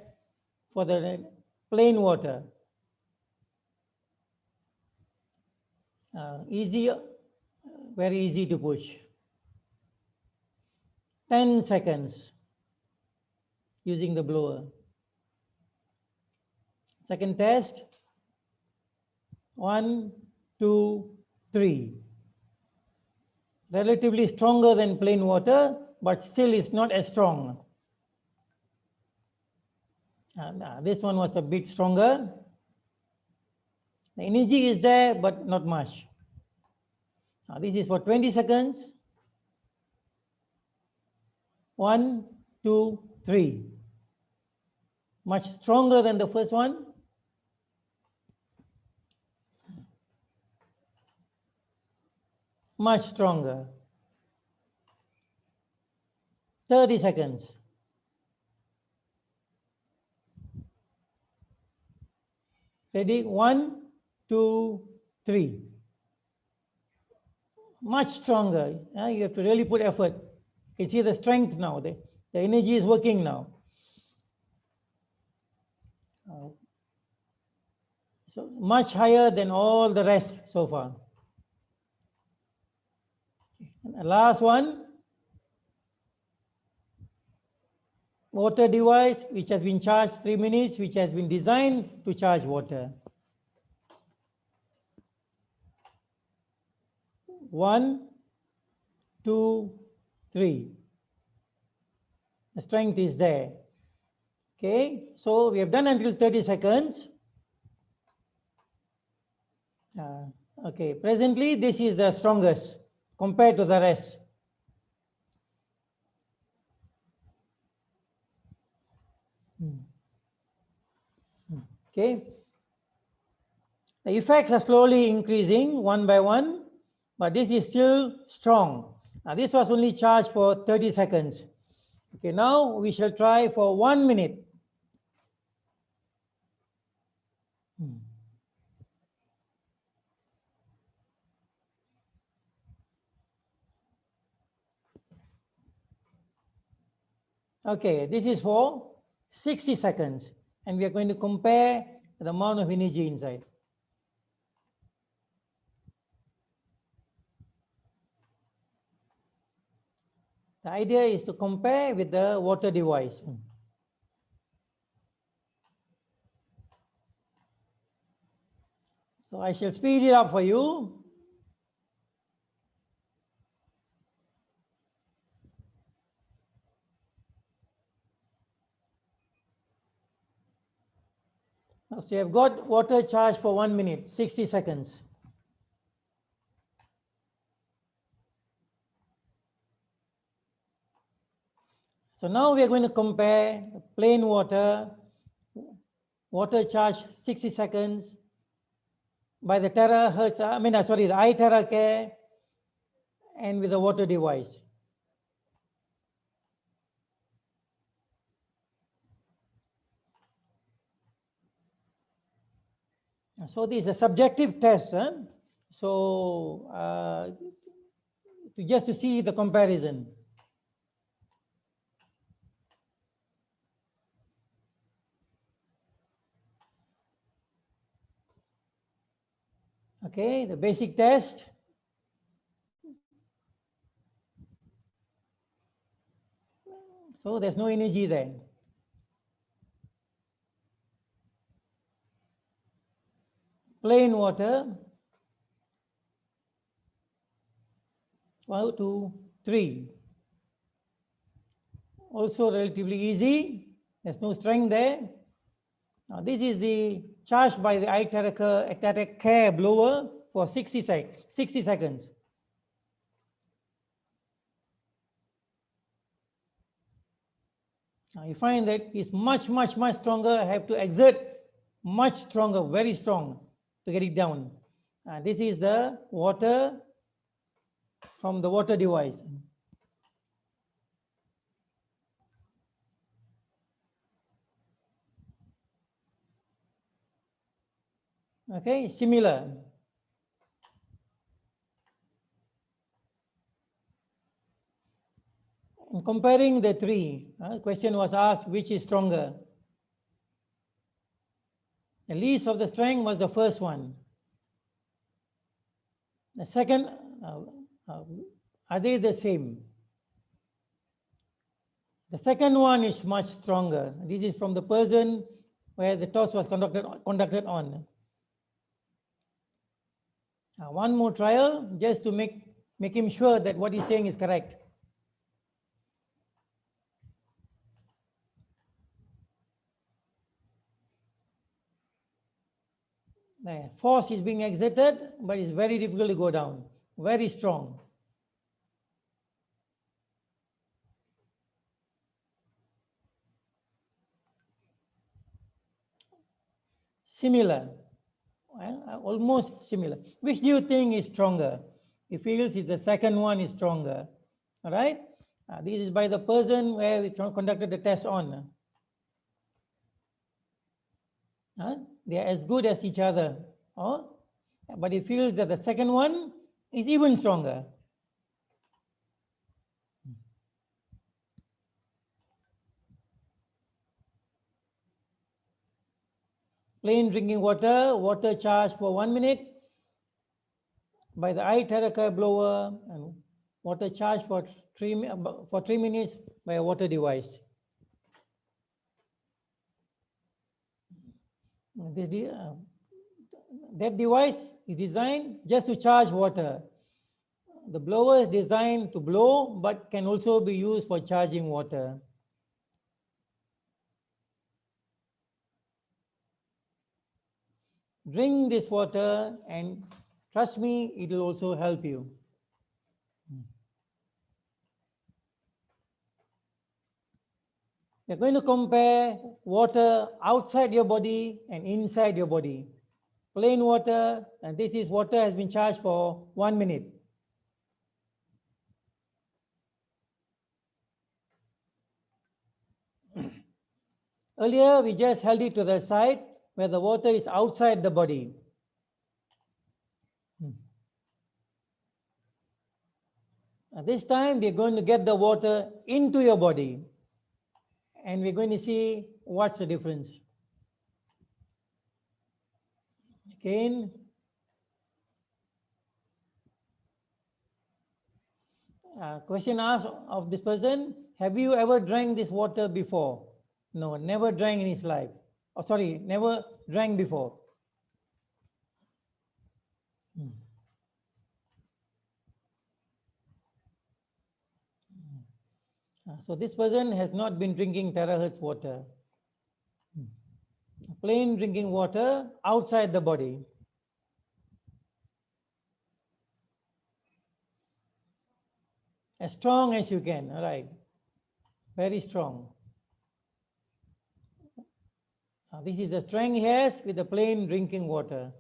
for the plain water. Easy, very easy to push. 10 seconds using the blower. Second test. 1, 2, 3. Relatively stronger than plain water, but still it's not as strong. This one was a bit stronger. The energy is there, but not much. Now this is for 20 seconds. 1, 2, 3. Much stronger than the first one. Much stronger. 30 seconds. Ready? 1, 2, 3. Much stronger. You have to really put effort. You can see the strength now. The energy is working now. So much higher than all the rest so far. And the last one, water device which has been charged 3 minutes, which has been designed to charge water. 1, 2, 3. The strength is there. Okay, so we have done until 30 seconds. Okay, presently this is the strongest compared to the rest. Okay, the effects are slowly increasing one by one, but this is still strong. Now this was only charged for 30 seconds. Okay, now we shall try for 1 minute. Okay, this is for 60 seconds, and we are going to compare the amount of energy inside. The idea is to compare with the water device. So I shall speed it up for you. So you have got water charged for 1 minute, 60 seconds. So now we are going to compare plain water, water charge 60 seconds by the terahertz, the iTeraCare and with the water device. So this is a subjective test. So just to see the comparison. Okay, the basic test. So there's no energy there. Plain water, 1, 2, 3. Also relatively easy. There's no strength there. Now this is the charge by the iTeraCare blower for 60 seconds. Now you find that it's much stronger. I have to exert much stronger, very strong to get it down. This is the water from the water device. Okay, similar. In comparing the three, question was asked, which is stronger? The least of the strength was the first one. The second, are they the same? The second one is much stronger. This is from the person where the toss was conducted on. One more trial just to make him sure that what he's saying is correct. The force is being exerted, but it's very difficult to go down. Very strong. Similar. Almost similar. Which do you think is stronger? He feels it's the second one is stronger. All right. This is by the person where we conducted the test on. They are as good as each other. But he feels that the second one is even stronger. Plain drinking water, water charged for 1 minute by the iTeraCare blower, and water charged for 3 minutes by a water device. That device is designed just to charge water. The blower is designed to blow, but can also be used for charging water. Drink this water and trust me, it will also help you. We're going to compare water outside your body and inside your body. Plain water, and this is water has been charged for 1 minute. Earlier, we just held it to the side where the water is outside the body. This time, we're going to get the water into your body, and we're going to see what's the difference. Again, question asked of this person, have you ever drank this water before? No, never drank in his life. Oh, sorry, never drank before. So this person has not been drinking terahertz water. Plain drinking water outside the body. As strong as you can, all right? Very strong. Now, this is the strength he has with the plain drinking water.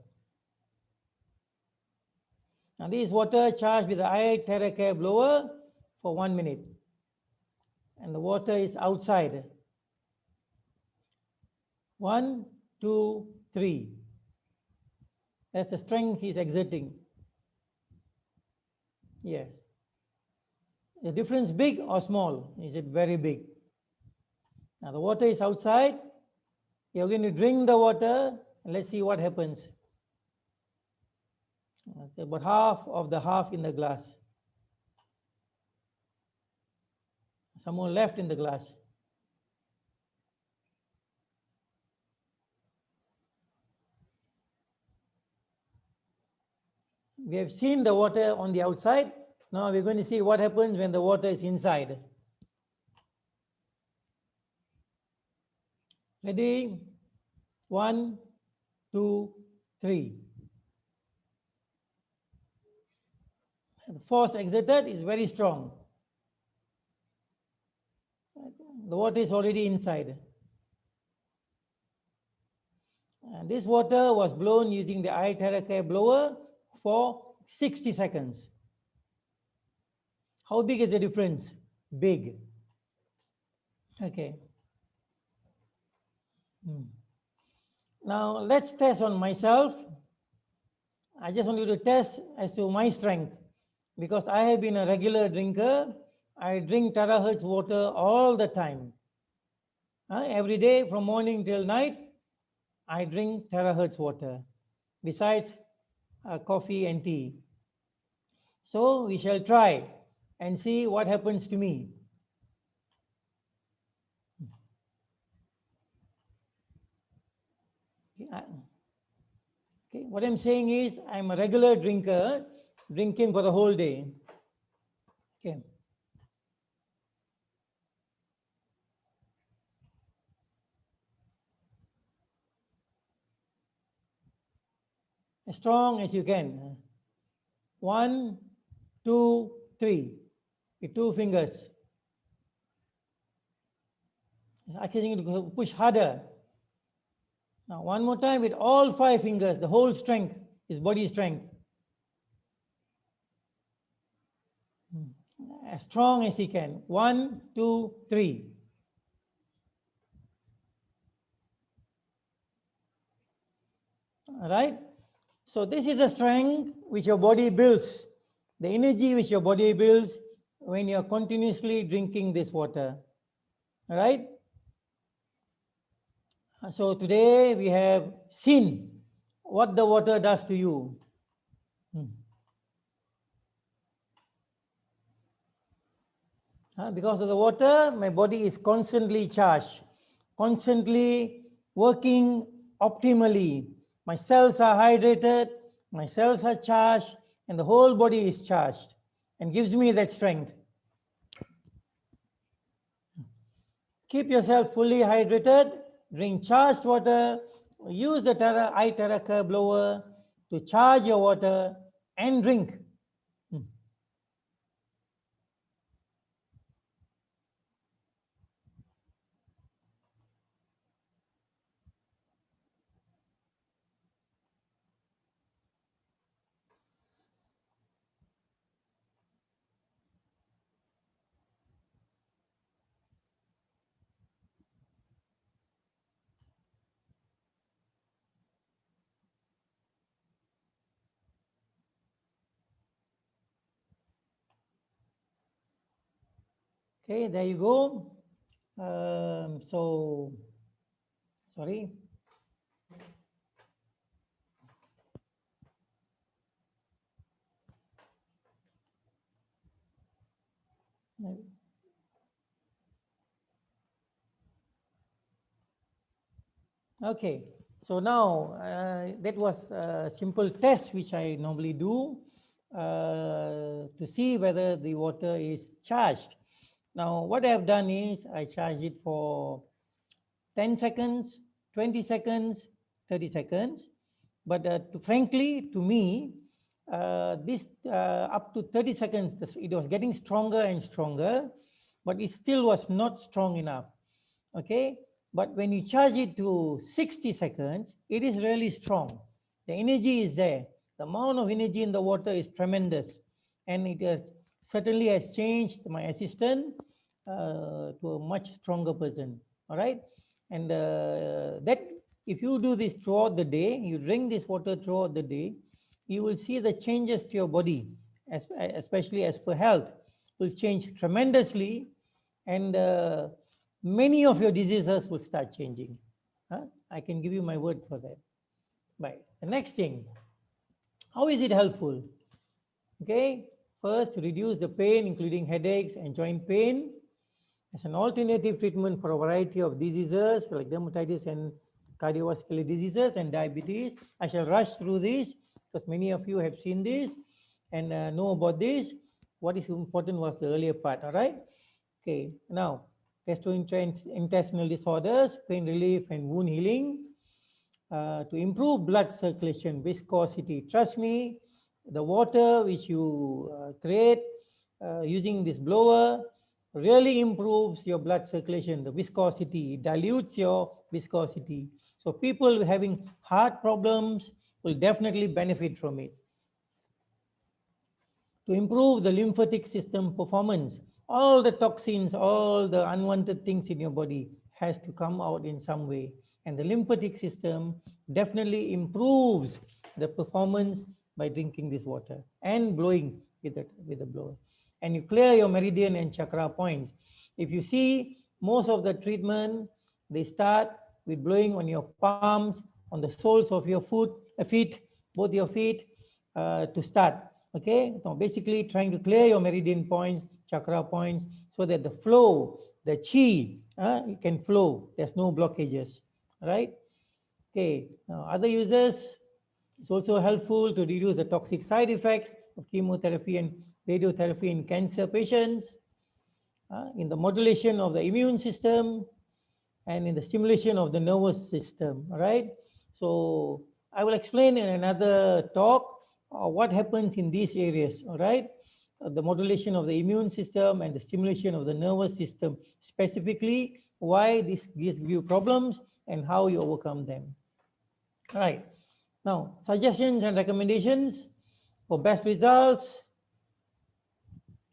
Now, this water charged with the iTeraCare blower for 1 minute. And the water is outside. 1, 2, 3. That's the strength he's exerting. Yeah. The difference big or small? Is it very big? Now the water is outside. You're going to drink the water. And let's see what happens. About half of the half in the glass. Some more left in the glass. We have seen the water on the outside. Now we're going to see what happens when the water is inside. Ready? 1, 2, 3. The force exerted is very strong. The water is already inside. And this water was blown using the iTeraCare blower for 60 seconds. How big is the difference? Big. Okay. Now let's test on myself. I just want you to test as to my strength. Because I have been a regular drinker, I drink Terahertz water all the time. Every day from morning till night, I drink Terahertz water, besides coffee and tea. So we shall try and see what happens to me. Okay, what I'm saying is I'm a regular drinker, drinking for the whole day. Okay. As strong as you can. 1, 2, 3. With 2 fingers. I can push harder. Now one more time with all 5 fingers, the whole strength is body strength. As strong as he can. 1, 2, 3. All right? So this is the strength which your body builds, the energy which your body builds when you're continuously drinking this water. All right? So today we have seen what the water does to you. Because of the water, my body is constantly charged, constantly working optimally. My cells are hydrated, my cells are charged, and the whole body is charged and gives me that strength. Keep yourself fully hydrated, drink charged water, use the iTeraCare blower to charge your water and drink. Okay, there you go. Sorry. Okay, so now that was a simple test which I normally do to see whether the water is charged. Now what I have done is I charge it for 10 seconds, 20 seconds, 30 seconds. But frankly, to me, this up to 30 seconds, it was getting stronger and stronger, but it still was not strong enough. Okay, but when you charge it to 60 seconds, it is really strong. The energy is there. The amount of energy in the water is tremendous, and it certainly has changed my assistant to a much stronger person. All right, and that if you do this throughout the day, you drink this water throughout the day, you will see the changes to your body, especially as per health, will change tremendously, and many of your diseases will start changing. I can give you my word for that. Right. The next thing, how is it helpful? Okay, first, reduce the pain, including headaches and joint pain, as an alternative treatment for a variety of diseases like dermatitis and cardiovascular diseases and diabetes. I shall rush through this because many of you have seen this and know about this. What is important was the earlier part, all right? Okay, now, gastrointestinal disorders, pain relief and wound healing. To improve blood circulation, viscosity. Trust me, the water which you create using this blower really improves your blood circulation, the viscosity, it dilutes your viscosity. So people having heart problems will definitely benefit from it. To improve the lymphatic system performance, all the toxins, all the unwanted things in your body has to come out in some way. And the lymphatic system definitely improves the performance by drinking this water and blowing with the blower. And you clear your meridian and chakra points. If you see most of the treatment, they start with blowing on your palms, on the soles of your feet, both your feet to start. Okay, so basically trying to clear your meridian points, chakra points, so that the flow, the chi, it can flow. There's no blockages, right? Okay, now other uses, it's also helpful to reduce the toxic side effects of chemotherapy and radiotherapy in cancer patients, in the modulation of the immune system, and in the stimulation of the nervous system, all right? So I will explain in another talk what happens in these areas, all right? The modulation of the immune system and the stimulation of the nervous system, specifically why this gives you problems and how you overcome them. All right, now suggestions and recommendations for best results.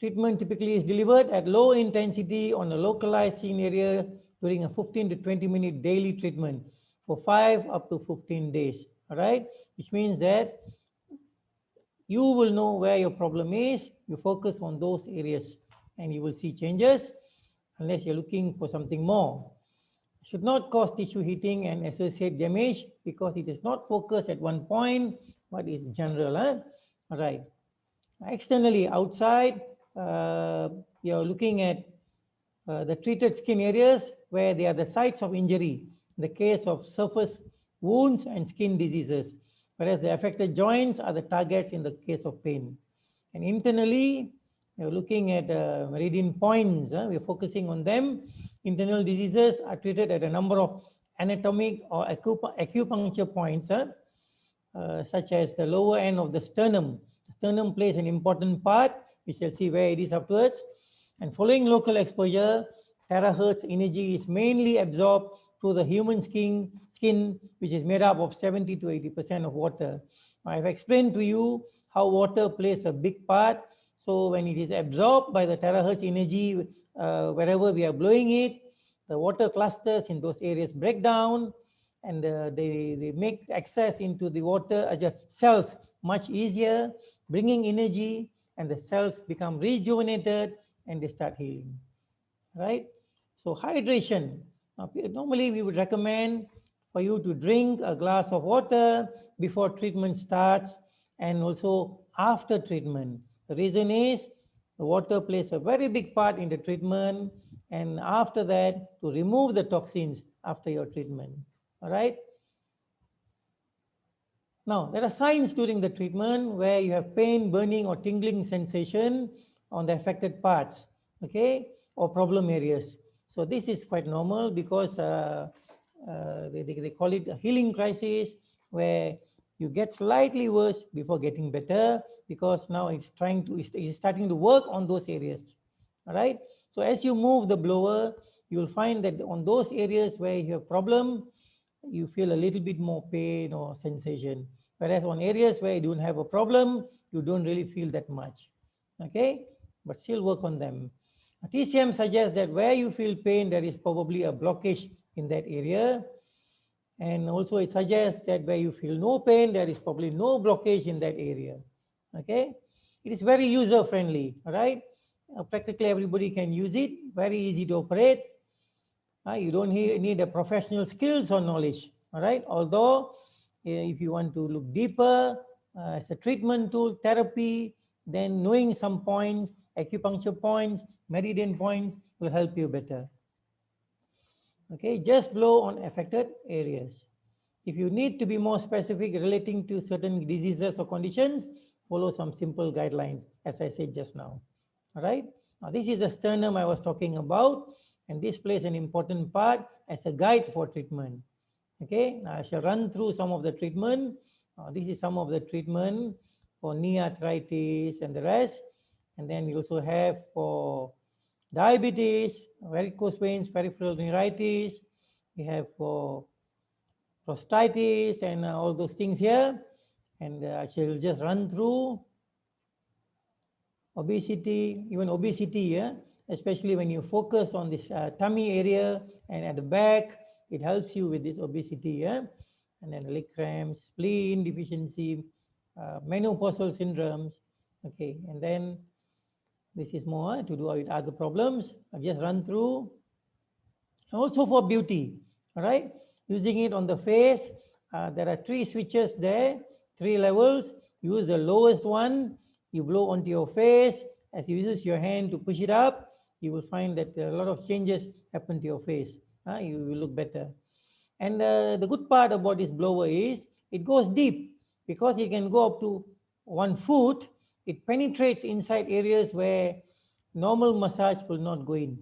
Treatment typically is delivered at low intensity on a localized skin area during a 15 to 20 minute daily treatment for 5 up to 15 days, all right? Which means that you will know where your problem is, you focus on those areas and you will see changes unless you're looking for something more. Should not cause tissue heating and associate damage because it is not focused at one point, but is general. All right. Externally, outside, you're looking at the treated skin areas where they are the sites of injury, in the case of surface wounds and skin diseases, whereas the affected joints are the targets in the case of pain. And internally, you're looking at meridian points. We're focusing on them. Internal diseases are treated at a number of anatomic or acupuncture points, such as the lower end of the sternum. The sternum plays an important part. We shall see where it is afterwards. And following local exposure, terahertz energy is mainly absorbed through the human skin, which is made up of 70 to 80% of water. I've explained to you how water plays a big part. So when it is absorbed by the terahertz energy, wherever we are blowing it, the water clusters in those areas break down, and they make access into the water cells much easier, bringing energy, and the cells become rejuvenated and they start healing, right? So hydration, normally we would recommend for you to drink a glass of water before treatment starts and also after treatment. The reason is the water plays a very big part in the treatment, and after that to remove the toxins after your treatment, all right? Now, there are signs during the treatment where you have pain, burning or tingling sensation on the affected parts, okay, or problem areas. So this is quite normal because they call it a healing crisis, where you get slightly worse before getting better, because now it's starting to work on those areas. All right. So as you move the blower, you'll find that on those areas where you have problem, you feel a little bit more pain or sensation. Whereas on areas where you don't have a problem, you don't really feel that much. Okay, but still work on them. TCM suggests that where you feel pain, there is probably a blockage in that area. And also it suggests that where you feel no pain, there is probably no blockage in that area. Okay, it is very user friendly. All right, practically everybody can use it, very easy to operate. You don't need a professional skills or knowledge. All right, although if you want to look deeper as a treatment tool, therapy, then knowing some points, acupuncture points, meridian points will help you better. Okay, just blow on affected areas. If you need to be more specific relating to certain diseases or conditions, follow some simple guidelines, as I said just now. All right, now this is a sternum I was talking about, and this plays an important part as a guide for treatment. Okay, I shall run through some of the treatment. This is some of the treatment for knee arthritis and the rest. And then you also have for diabetes, varicose veins, peripheral neuritis. We have for prostatitis and all those things here. And I shall just run through obesity, even obesity, yeah? Especially when you focus on this tummy area and at the back, it helps you with this obesity, yeah? And then leg cramps, spleen deficiency, menopausal syndromes, okay? And then this is more to do with other problems. I've just run through. Also for beauty, all right? Using it on the face, there are 3 switches there, 3 levels. Use the lowest one, you blow onto your face. As you use your hand to push it up, you will find that a lot of changes happen to your face. You will look better. And the good part about this blower is it goes deep, because it can go up to 1 foot. It penetrates inside areas where normal massage will not go in.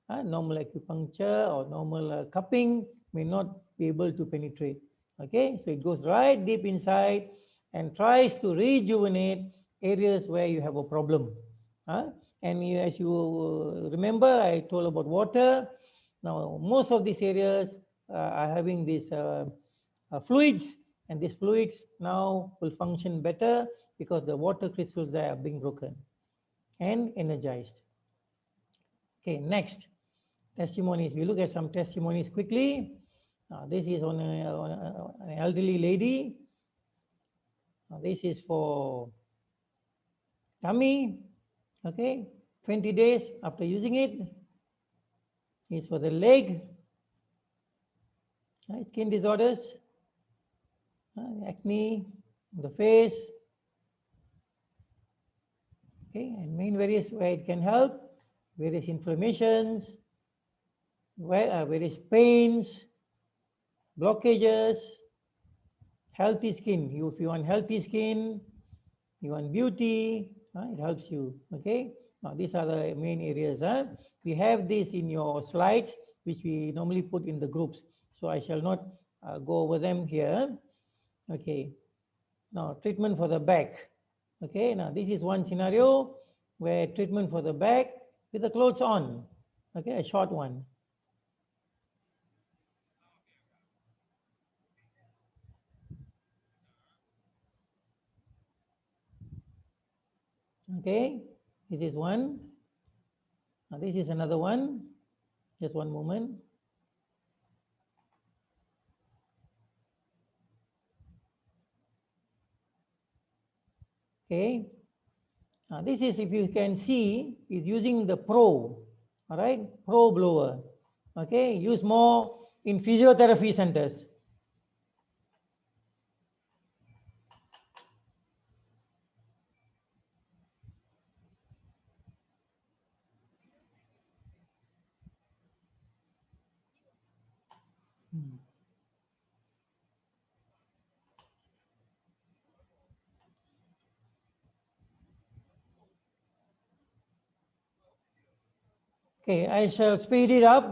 Normal acupuncture or normal cupping may not be able to penetrate. Okay, so it goes right deep inside and tries to rejuvenate areas where you have a problem. And as you remember, I told about water. Now, most of these areas are having these fluids, and these fluids now will function better because the water crystals there are being broken and energized. Okay, next, testimonies. We look at some testimonies quickly. This is on an elderly lady. This is for tummy, okay, 20 days after using it. It's for the leg, skin disorders, acne, the face, okay, and main various where it can help, various inflammations, various pains, blockages, healthy skin. If you want healthy skin, you want beauty, it helps you. Okay, now these are the main areas. We have this in your slides, which we normally put in the groups, so I shall not go over them here. Okay, now treatment for the back. Okay, now this is one scenario where treatment for the back with the clothes on. Okay, a short one. Okay, this is one. Now this is another one. Just one moment. Okay. Now this is, if you can see, is using the Pro. All right, Pro blower. Okay, use more in physiotherapy centers. Okay, I shall speed it up.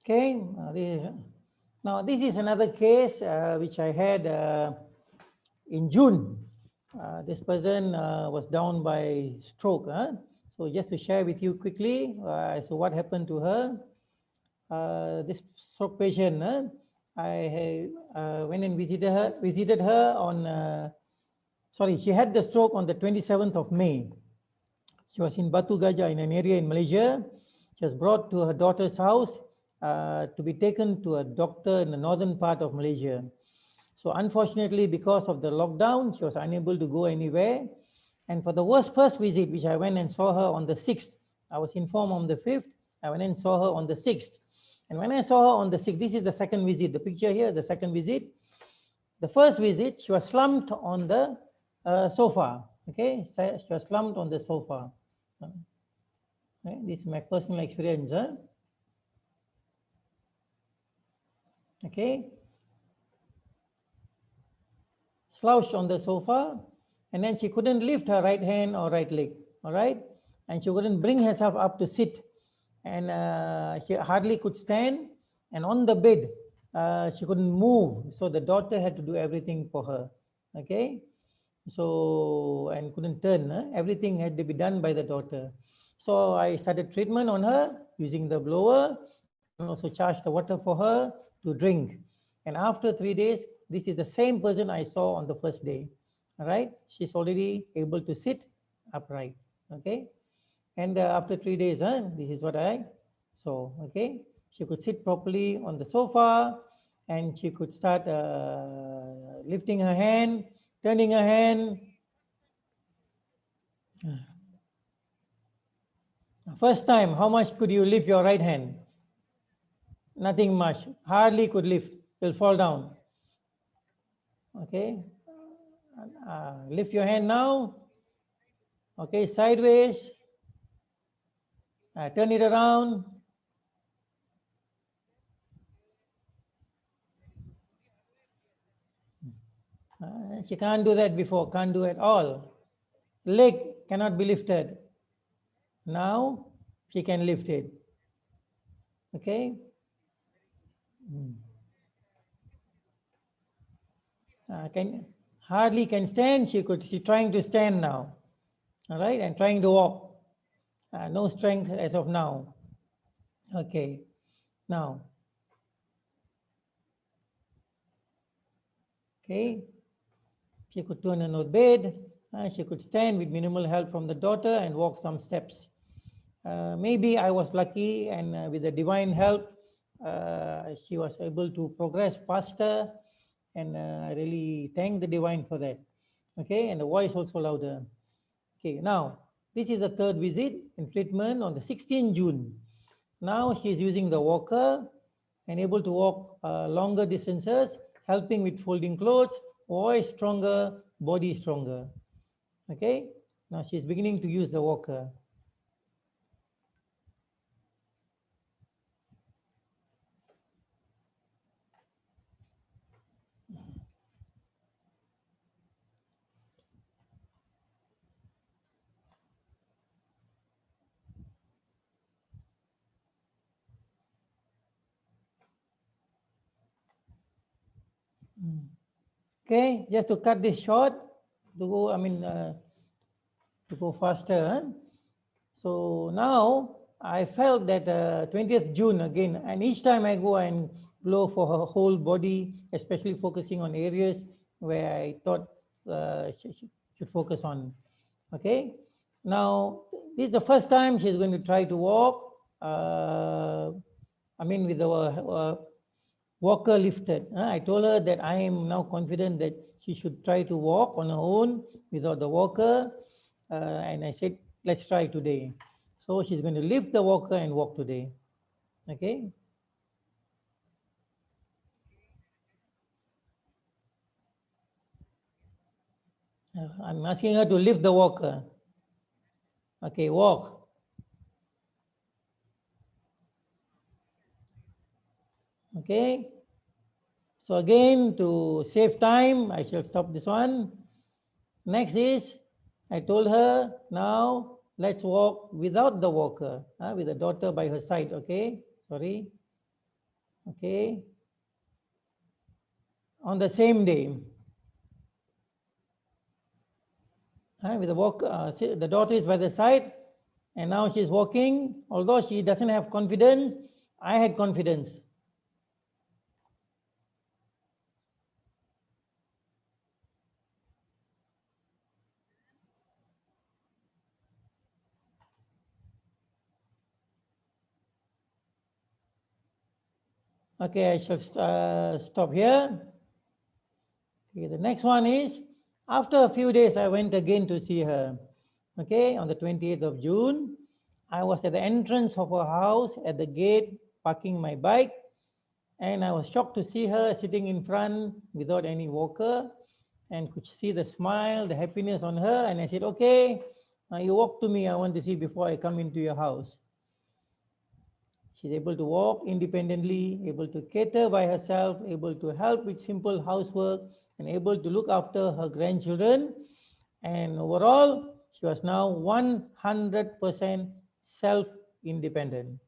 Okay, now this is another case which I had in June. This person was down by stroke. So just to share with you quickly, so what happened to her? This stroke patient, I went and visited her on, sorry, she had the stroke on the 27th of May. She was in Batu Gajah in an area in Malaysia. She was brought to her daughter's house to be taken to a doctor in the northern part of Malaysia. So unfortunately, because of the lockdown, she was unable to go anywhere. And for the first visit, which I went and saw her on the 6th, I was informed on the 5th, I went and saw her on the 6th. And when I saw her on the 6th, this is the second visit, the picture here, the second visit. The first visit, she was slumped on the sofa, okay? She was slumped on the sofa. Okay? This is my personal experience. Okay? Slouched on the sofa, and then she couldn't lift her right hand or right leg, all right? And she couldn't bring herself up to sit, and she hardly could stand, and on the bed, she couldn't move, so the daughter had to do everything for her, okay? So, and couldn't turn, everything had to be done by the daughter. So I started treatment on her using the blower, and also charged the water for her to drink. And after 3 days, this is the same person I saw on the first day. All right, she's already able to sit upright. Okay, and after 3 days, this is what I saw. Okay, she could sit properly on the sofa, and she could start lifting her hand, turning her hand. First time, how much could you lift your right hand? Nothing much, hardly could lift, will fall down. Okay, lift your hand now. Okay, sideways, turn it around. She can't do that before, can't do it all. Leg cannot be lifted. Now she can lift it. Okay. Hardly can stand. She's trying to stand now. All right, and trying to walk. No strength as of now. Okay. Now. Okay. She could turn on her bed. She could stand with minimal help from the daughter and walk some steps. Maybe I was lucky, and with the divine help, she was able to progress faster, and I really thank the divine for that. Okay, and the voice also louder. Okay, now this is the third visit in treatment on the 16th June. Now she's using the walker and able to walk longer distances, helping with folding clothes, voice stronger, body stronger. Okay, now she's beginning to use the walker. Okay, just to cut this short, to go, to go faster. So now I felt that 20th June again, and each time I go and blow for her whole body, especially focusing on areas where I thought she should focus on. Okay, now this is the first time she's going to try to walk. With the walker lifted. I told her that I am now confident that she should try to walk on her own without the walker. And I said, let's try today. So she's going to lift the walker and walk today. Okay. I'm asking her to lift the walker. Okay, walk. Okay. So again, to save time, I shall stop this one. Next is, I told her, now let's walk without the walker, with the daughter by her side. Okay, sorry. Okay, on the same day. With the walk, the daughter is by the side, and now she's walking. Although she doesn't have confidence, I had confidence. Okay, I shall stop here. Okay, the next one is, after a few days, I went again to see her. Okay, on the 28th of June, I was at the entrance of her house at the gate, parking my bike, and I was shocked to see her sitting in front without any walker, and could see the smile, the happiness on her. And I said, okay, you walk to me, I want to see before I come into your house. She's able to walk independently, able to cater by herself, able to help with simple housework, and able to look after her grandchildren. And overall, she was now 100% self-independent.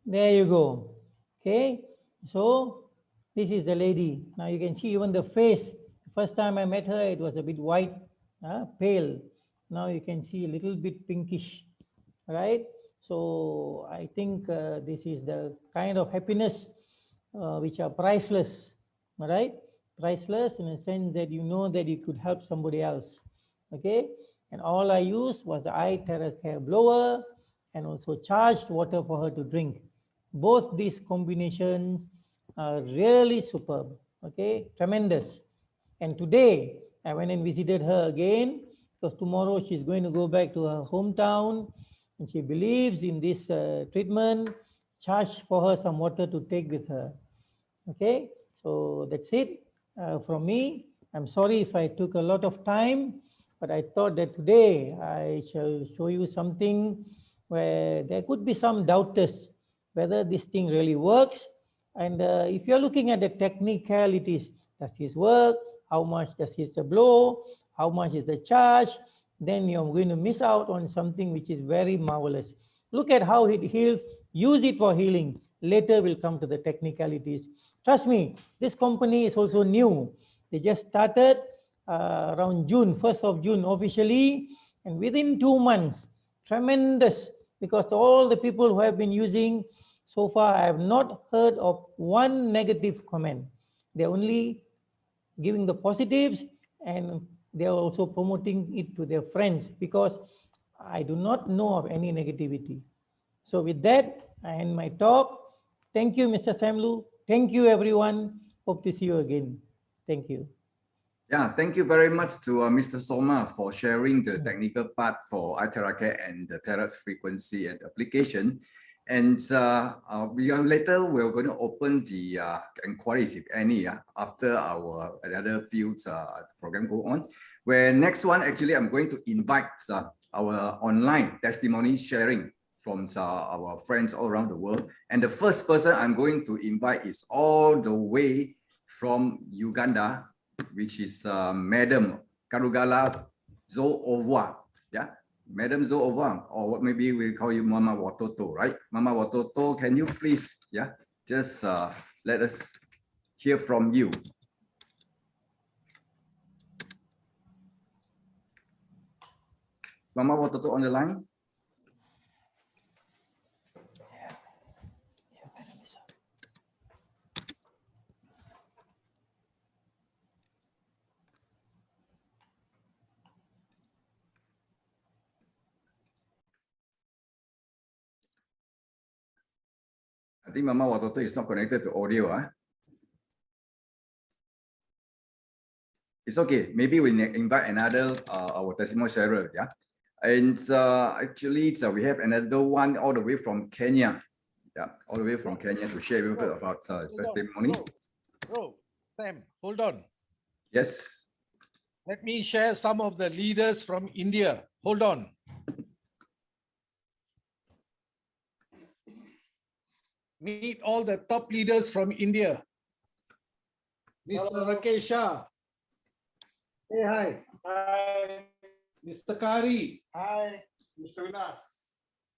There you go. Okay, so this is the lady. Now you can see even the face. First time I met her, it was a bit white, pale. Now you can see a little bit pinkish, right? So I think this is the kind of happiness which are priceless, right? Priceless in a sense that you know that you could help somebody else, okay? And all I used was the iTeraCare blower and also charged water for her to drink. Both these combinations are really superb, okay? Tremendous. And today, I went and visited her again because tomorrow she's going to go back to her hometown and she believes in this treatment. Charge for her some water to take with her. Okay, so that's it from me. I'm sorry if I took a lot of time, but I thought that today I shall show you something where there could be some doubters whether this thing really works. And if you're looking at the technicalities, does this work? How much does this blow? How much is the charge? Then you're going to miss out on something which is very marvelous. Look at how it heals. Use it for healing. Later we'll come to the technicalities. Trust me, this company is also new. They just started around June, 1st of June officially, and within 2 months, tremendous, because all the people who have been using so far, I have not heard of one negative comment. They're only giving the positives and they're also promoting it to their friends because I do not know of any negativity. So with that, I end my talk. Thank you, Mr. Samlu. Thank you, everyone. Hope to see you again. Thank you. Yeah, thank you very much to Mr. Soma for sharing the technical part for iTeraCare and the Terahertz frequency and application. And later we're going to open the inquiries, if any, after our another fields program go on. Where next one, actually, I'm going to invite our online testimony sharing from our friends all around the world. And the first person I'm going to invite is all the way from Uganda, which is Madam Karugala Zoova. Yeah, Madam Zoova, or what maybe we call you Mama Watoto, right? Mama Watoto, can you please, just let us hear from you. Is Mama Watoto on the line? I think Mama Watoto is not connected to audio. It's okay. Maybe we invite another our testimony sharer. Yeah, and actually, we have another one all the way from Kenya. Yeah, all the way from Kenya to share a little bit about testimony. Bro, Sam, hold on. Yes. Let me share some of the leaders from India. Hold on. Meet all the top leaders from India. Mr. Rakesh Shah. Hey, hi. Hi. Mr. Kari. Hi. Mr. Vilas.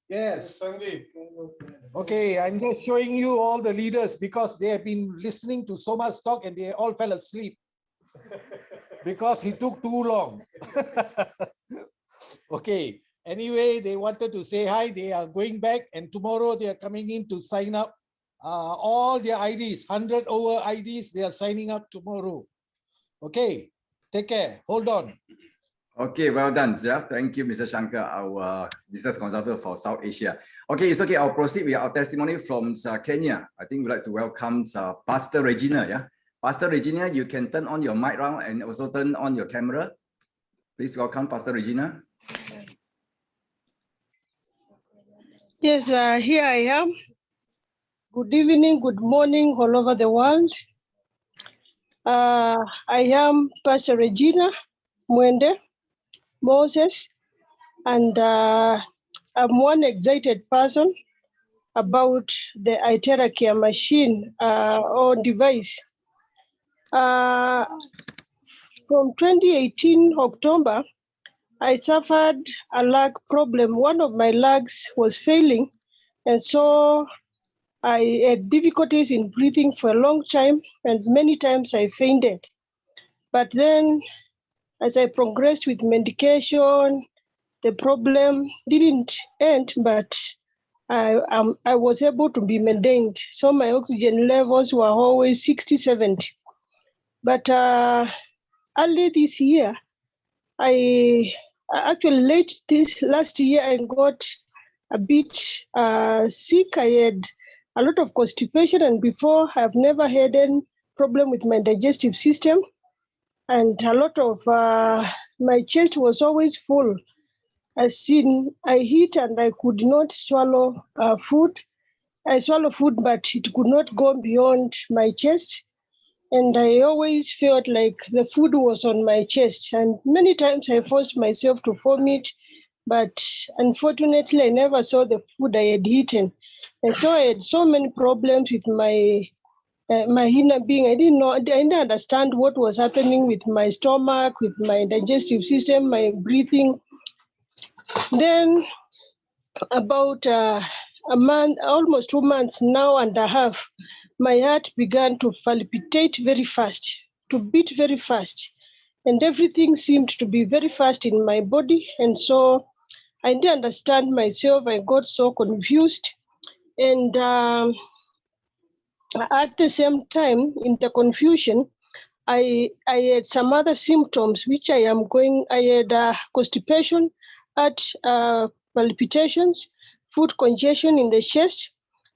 Yes. Sandeep. Okay, I'm just showing you all the leaders because they have been listening to so much talk and they all fell asleep because he took too long. Okay, anyway, they wanted to say hi. They are going back and tomorrow they are coming in to sign up all their IDs, 100 over IDs, they are signing up tomorrow. Okay, take care. Hold on. Okay, well done. Yeah, thank you, Mr. Shankar, our business consultant for South Asia. Okay, it's okay. I'll proceed with our testimony from Kenya. I think we'd like to welcome Pastor Regina. Yeah, Pastor Regina, you can turn on your mic round and also turn on your camera. Please welcome Pastor Regina. Yes, here I am. Good evening, good morning, all over the world. I am Pastor Regina Mwende Moses, and I'm one excited person about the iTeraCare machine or device. From 2018 October, I suffered a lung problem. One of my lungs was failing, and so I had difficulties in breathing for a long time, and many times I fainted. But then, as I progressed with medication, the problem didn't end, but I was able to be maintained. So my oxygen levels were always 60, 70. But early this year, actually late this last year, I got a bit sick. I had a lot of constipation, and before I've never had any problem with my digestive system. And a lot of my chest was always full. I eat and I could not swallow food. I swallow food, but it could not go beyond my chest. And I always felt like the food was on my chest. And many times I forced myself to vomit, but unfortunately I never saw the food I had eaten. And so I had so many problems with my inner being. I didn't understand what was happening with my stomach, with my digestive system, my breathing. Then about a month, almost 2 months now and a half, my heart began to palpitate very fast, to beat very fast. And everything seemed to be very fast in my body. And so I didn't understand myself. I got so confused. And at the same time, in the confusion, I had some other symptoms, which I had constipation, heart palpitations, food congestion in the chest.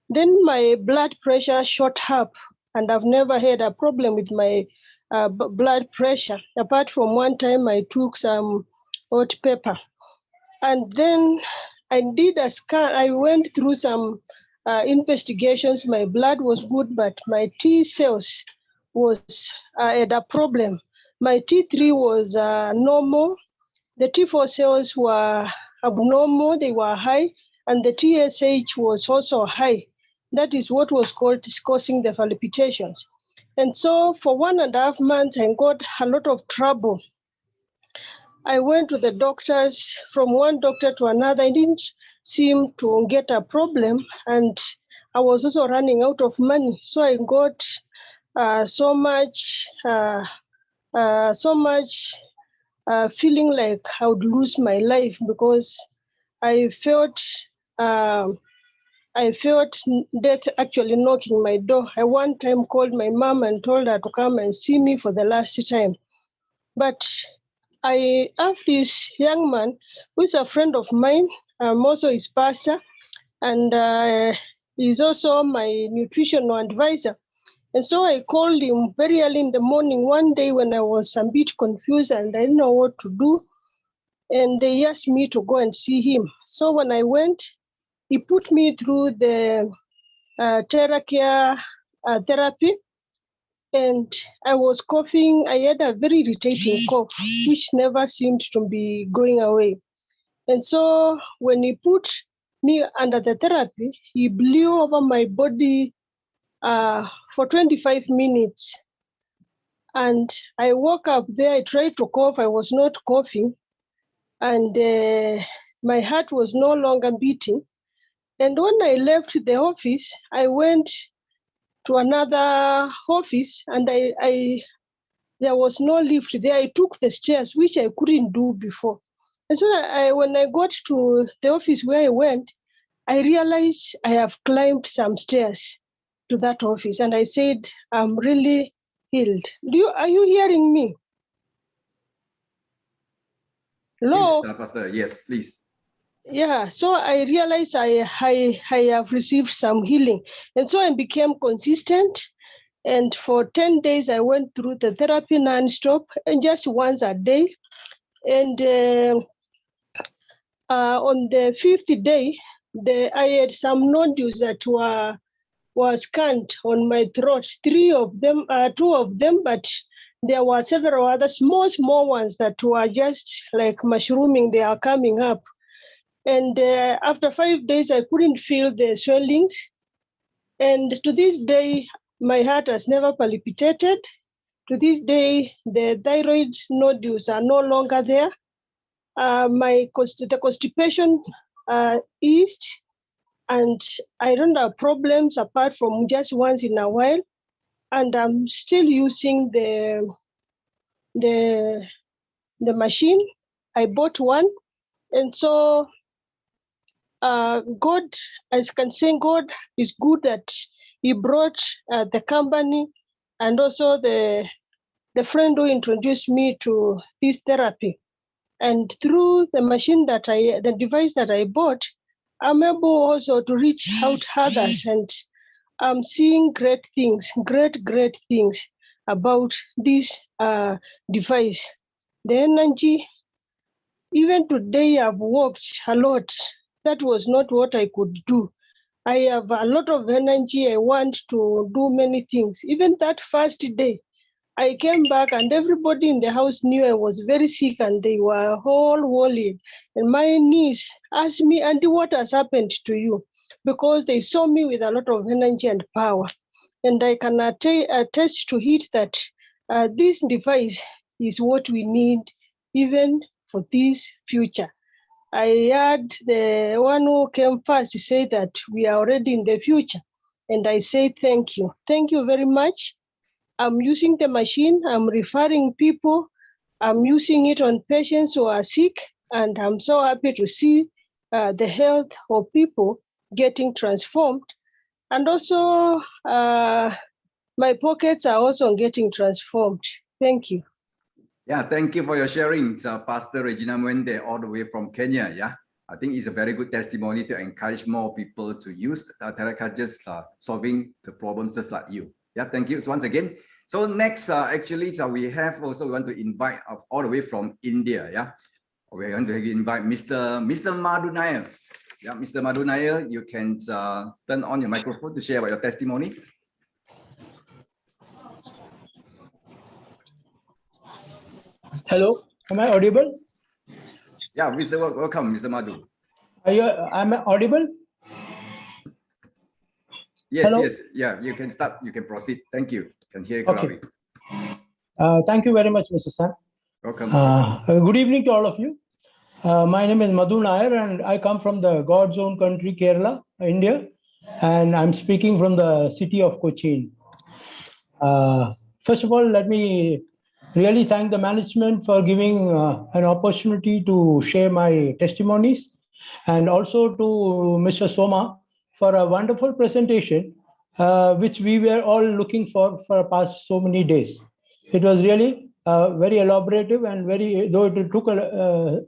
Then my blood pressure shot up, and I've never had a problem with my blood pressure, apart from one time I took some hot pepper. And then I did a scan. I went through some investigations. My blood was good, but my T cells had a problem. My T3 was normal. The T4 cells were abnormal, they were high, and the TSH was also high. That is what was causing the palpitations. And so for 1.5 months, I got a lot of trouble. I went to the doctors, from one doctor to another. I didn't seem to get a problem, and I was also running out of money. So I got so much feeling like I would lose my life, because I felt death actually knocking my door. I one time called my mom and told her to come and see me for the last time. But I have this young man who's a friend of mine. I'm also his pastor, and he's also my nutritional advisor. And so I called him very early in the morning one day when I was a bit confused and I didn't know what to do. And they asked me to go and see him. So when I went, he put me through the TeraCare therapy, and I was coughing. I had a very irritating cough, which never seemed to be going away. And so when he put me under the therapy, he blew over my body for 25 minutes. And I woke up there, I tried to cough, I was not coughing. And my heart was no longer beating. And when I left the office, I went to another office, and there was no lift there. I took the stairs, which I couldn't do before. And so when I got to the office where I went, I realized I have climbed some stairs to that office. And I said, I'm really healed. Are you hearing me? Hello? Yes, Pastor. Yes, please. Yeah, so I realized I have received some healing. And so I became consistent. And for 10 days, I went through the therapy nonstop, and just once a day. And on the 5th day, I had some nodules that were scanned on my throat. 2 of them, but there were several other small ones that were just like mushrooming. They are coming up. And after 5 days, I couldn't feel the swellings. And to this day, my heart has never palpitated. To this day, the thyroid nodules are no longer there. The constipation eased, and I don't have problems apart from just once in a while. And I'm still using the machine. I bought one, and so God, as can say, God is good that He brought the company and also the friend who introduced me to this therapy. And through the machine the device that I bought, I'm able also to reach out others, and I'm seeing great things about this device. The energy, even today I've worked a lot. That was not what I could do. I have a lot of energy. I want to do many things. Even that first day, I came back and everybody in the house knew I was very sick, and they were all worried. And my niece asked me, Auntie, what has happened to you? Because they saw me with a lot of energy and power. And I can attest to it that this device is what we need even for this future. I heard the one who came first say that we are already in the future. And I say thank you. Thank you very much. I'm using the machine. I'm referring people. I'm using it on patients who are sick. And I'm so happy to see the health of people getting transformed. And also, my pockets are also getting transformed. Thank you. Yeah, thank you for your sharing, Pastor Regina Mwende, all the way from Kenya. Yeah, I think it's a very good testimony to encourage more people to use TeraCare, just solving the problems just like you. Yeah, thank you once again. So next, actually, we want to invite all the way from India. Yeah, we're going to invite Mr. Madhu Nair. Yeah, Mr. Madhu Nair, you can turn on your microphone to share about your testimony. Hello, am I audible? Yeah, welcome, Mr. Madhu. Am I audible? Yes, Hello? yes, yeah, you can start, you can proceed. Thank you. Can hear you Okay. clearly. Thank you very much, Mr. San. Welcome. Good evening to all of you. My name is Madhu Nair, and I come from the God's own country, Kerala, India, and I'm speaking from the city of Cochin. First of all, let me really thank the management for giving an opportunity to share my testimonies, and also to Mr. Soma for a wonderful presentation, which we were all looking for past so many days. It was really very elaborative, and though it took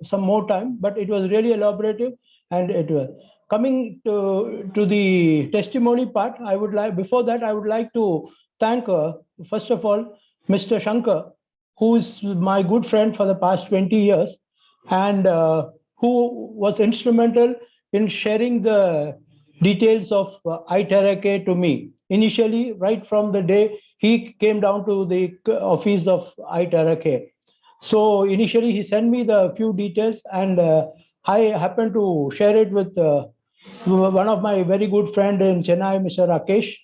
some more time, but it was really elaborative. And it was coming to the testimony part. Before that, I would like to thank, first of all, Mr. Shankar, who is my good friend for the past 20 years, and who was instrumental in sharing the details of iTeraCare to me. Initially, right from the day he came down to the office of iTeraCare. So initially he sent me the few details, and I happened to share it with one of my very good friend in Chennai, Mr. Rakesh.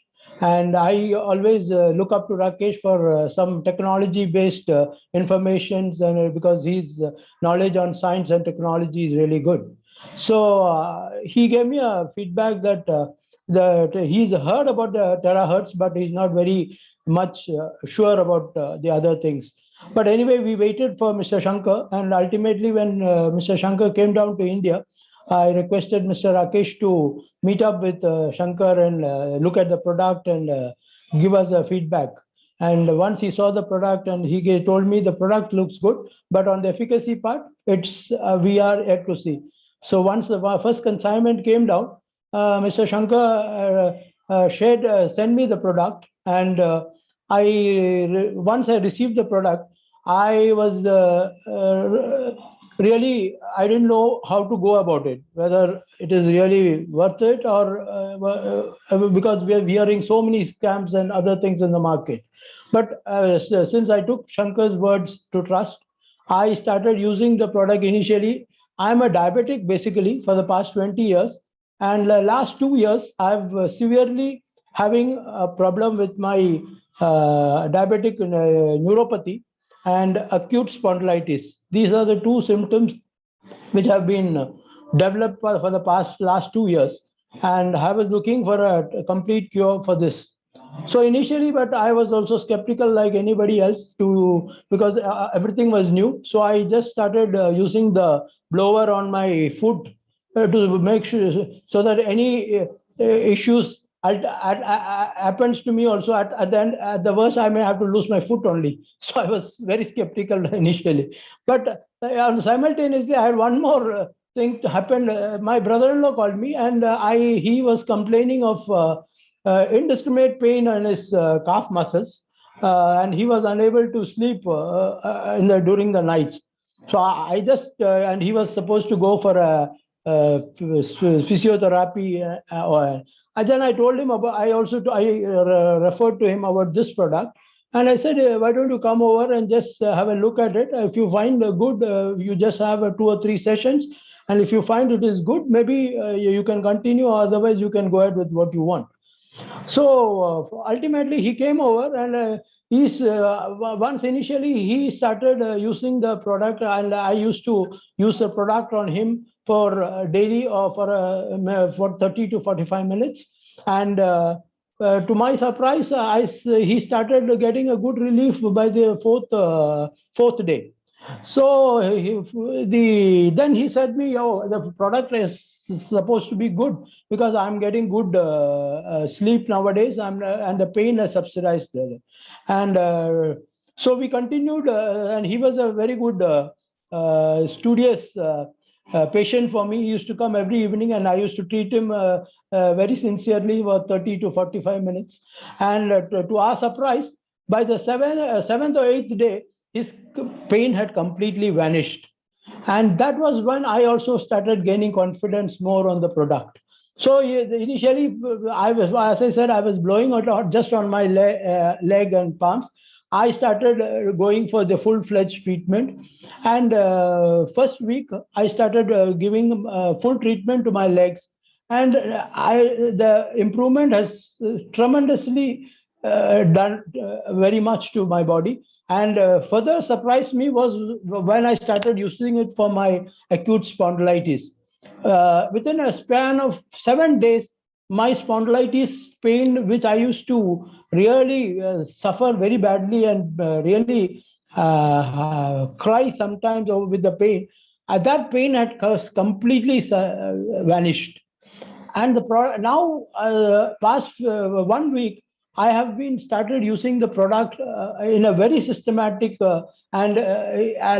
And I always look up to Rakesh for some technology-based informations, and because his knowledge on science and technology is really good. So he gave me a feedback that he's heard about the terahertz, but he's not very much sure about the other things. But anyway, we waited for Mr. Shankar, and ultimately when Mr. Shankar came down to India, I requested Mr. Rakesh to meet up with Shankar and look at the product and give us a feedback. And once he saw the product, and he told me the product looks good, but on the efficacy part, it's we are yet to see. So once the first consignment came down, Mr. Shankar sent me the product, and once I received the product, I was really, I didn't know how to go about it, whether it is really worth it, or because we are hearing so many scams and other things in the market. But since I took Shankar's words to trust, I started using the product initially. I'm a diabetic basically for the past 20 years. And the last 2 years, I've severely having a problem with my diabetic neuropathy and acute spondylitis. These are the two symptoms which have been developed for the last 2 years. And I was looking for a complete cure for this. So initially, but I was also skeptical like anybody else because everything was new. So I just started using the blower on my foot to make sure so that any issues happens to me also at the end, at the worst I may have to lose my foot only. So I was very skeptical initially, but simultaneously I had one more thing to happen. My brother-in-law called me, and he was complaining of indiscriminate pain on his calf muscles, and he was unable to sleep during the nights. So I just and he was supposed to go for a physiotherapy. And then I told him about. I referred to him about this product, and I said, why don't you come over and just have a look at it? If you find good, you just have 2 or 3 sessions, and if you find it is good, maybe you can continue. Otherwise, you can go ahead with what you want. So ultimately, he came over, and once initially he started using the product, and I used to use the product on him for daily or for 30 to 45 minutes. And to my surprise, he started getting a good relief by the fourth day. So then he said me, oh, the product is supposed to be good because I'm getting good sleep nowadays, and the pain is subsidized. And so we continued, and he was a very good studious patient for me. He used to come every evening, and I used to treat him very sincerely for 30 to 45 minutes. And to our surprise, by the seventh or eighth day, his pain had completely vanished. And that was when I also started gaining confidence more on the product. So initially, as I said, I was blowing out just on my leg and palms. I started going for the full-fledged treatment. And first week, I started giving full treatment to my legs. And the improvement has tremendously done very much to my body. And further surprised me was when I started using it for my acute spondylitis. Within a span of 7 days, my spondylitis pain, which I used to really suffer very badly and really cry sometimes with the pain, that pain had completely vanished. And now, past 1 week, I have been started using the product in a very systematic and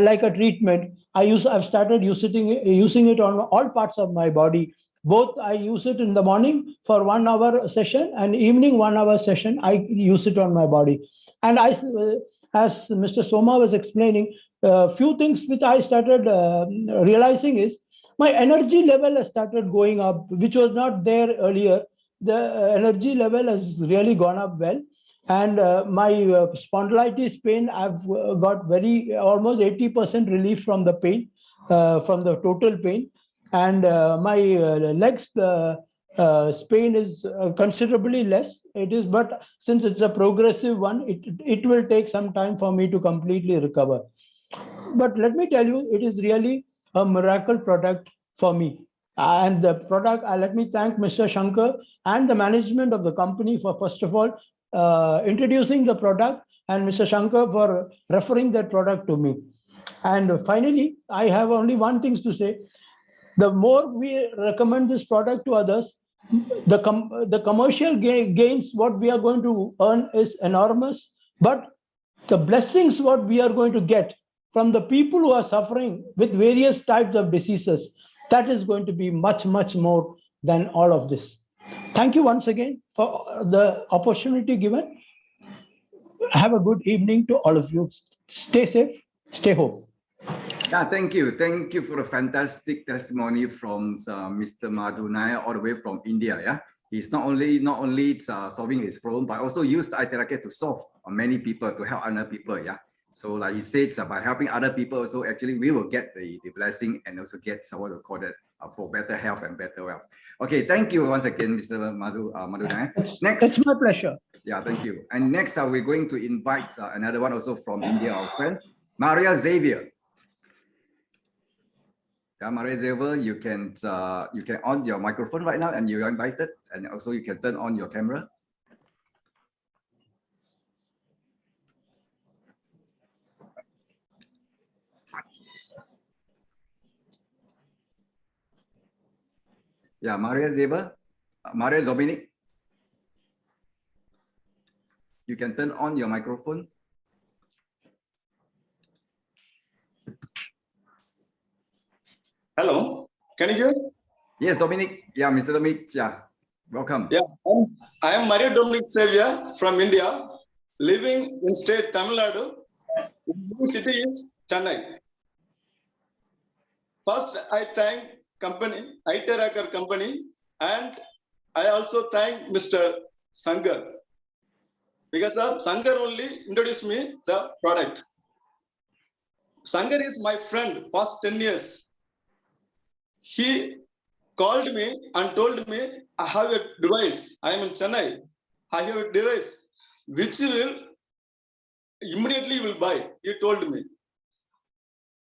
like a treatment. I've started using it on all parts of my body. Both I use it in the morning for 1 hour session, and evening 1 hour session. I use it on my body. And as Mr. Soma was explaining, a few things which I started realizing is my energy level has started going up, which was not there earlier. The energy level has really gone up well. And my spondylitis pain, I've got almost 80% relief from the pain, from the total pain. And my legs pain is considerably less. It is, but since it's a progressive one, it will take some time for me to completely recover. But let me tell you, it is really a miracle product for me. And the product, let me thank Mr. Shankar and the management of the company for, first of all, introducing the product, and Mr. Shankar for referring that product to me. And finally, I have only one thing to say. The more we recommend this product to others, the commercial gains, what we are going to earn is enormous. But the blessings, what we are going to get from the people who are suffering with various types of diseases, that is going to be much, much more than all of this. Thank you once again for the opportunity given. Have a good evening to all of you. Stay safe, stay home. Yeah, thank you. Thank you for a fantastic testimony from Mr. Madhu Nair, all the way from India. Yeah, he's not only solving his problem, but also used iTeraCare to solve many people, to help other people. Yeah. So like he said, by helping other people, also actually we will get the blessing and also get what we call that for better health and better wealth. Okay, thank you once again, Mr. Madhu Nair. Next, it's my pleasure. Yeah, thank you. And next, we're going to invite another one also from India, our friend, Maria Xavier. Yeah, Maria Xavier, you can on your microphone right now, and you're invited, and also you can turn on your camera. Yeah, Maria Xavier, Maria Dominic, you can turn on your microphone. Hello, can you hear? Yes, Dominic. Yeah, Mr. Dominic. Yeah, welcome. Yeah, I am Maria Dominic Xavier from India, living in state Tamil Nadu. The city is Chennai. First, I thank company, iTeraCare company, and I also thank Mr. Sankar. Because of Sankar only introduced me the product. Sankar is my friend past 10 years. He called me and told me, I have a device. I am in Chennai. I have a device which will immediately will buy. He told me.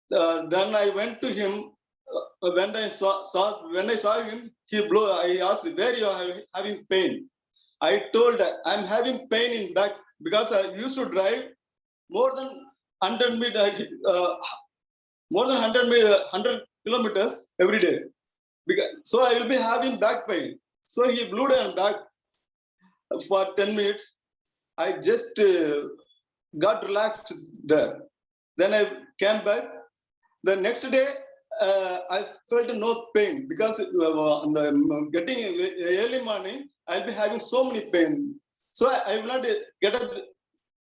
Then I went to him. When I saw him, I asked, where you are having pain? I told, I'm having pain in back because I used to drive more than 100 kilometers every day. So I will be having back pain. So he blew down back for 10 minutes. I just got relaxed there. Then I came back. The next day, I felt no pain because getting early morning, I'll be having so many pain. So I will not get up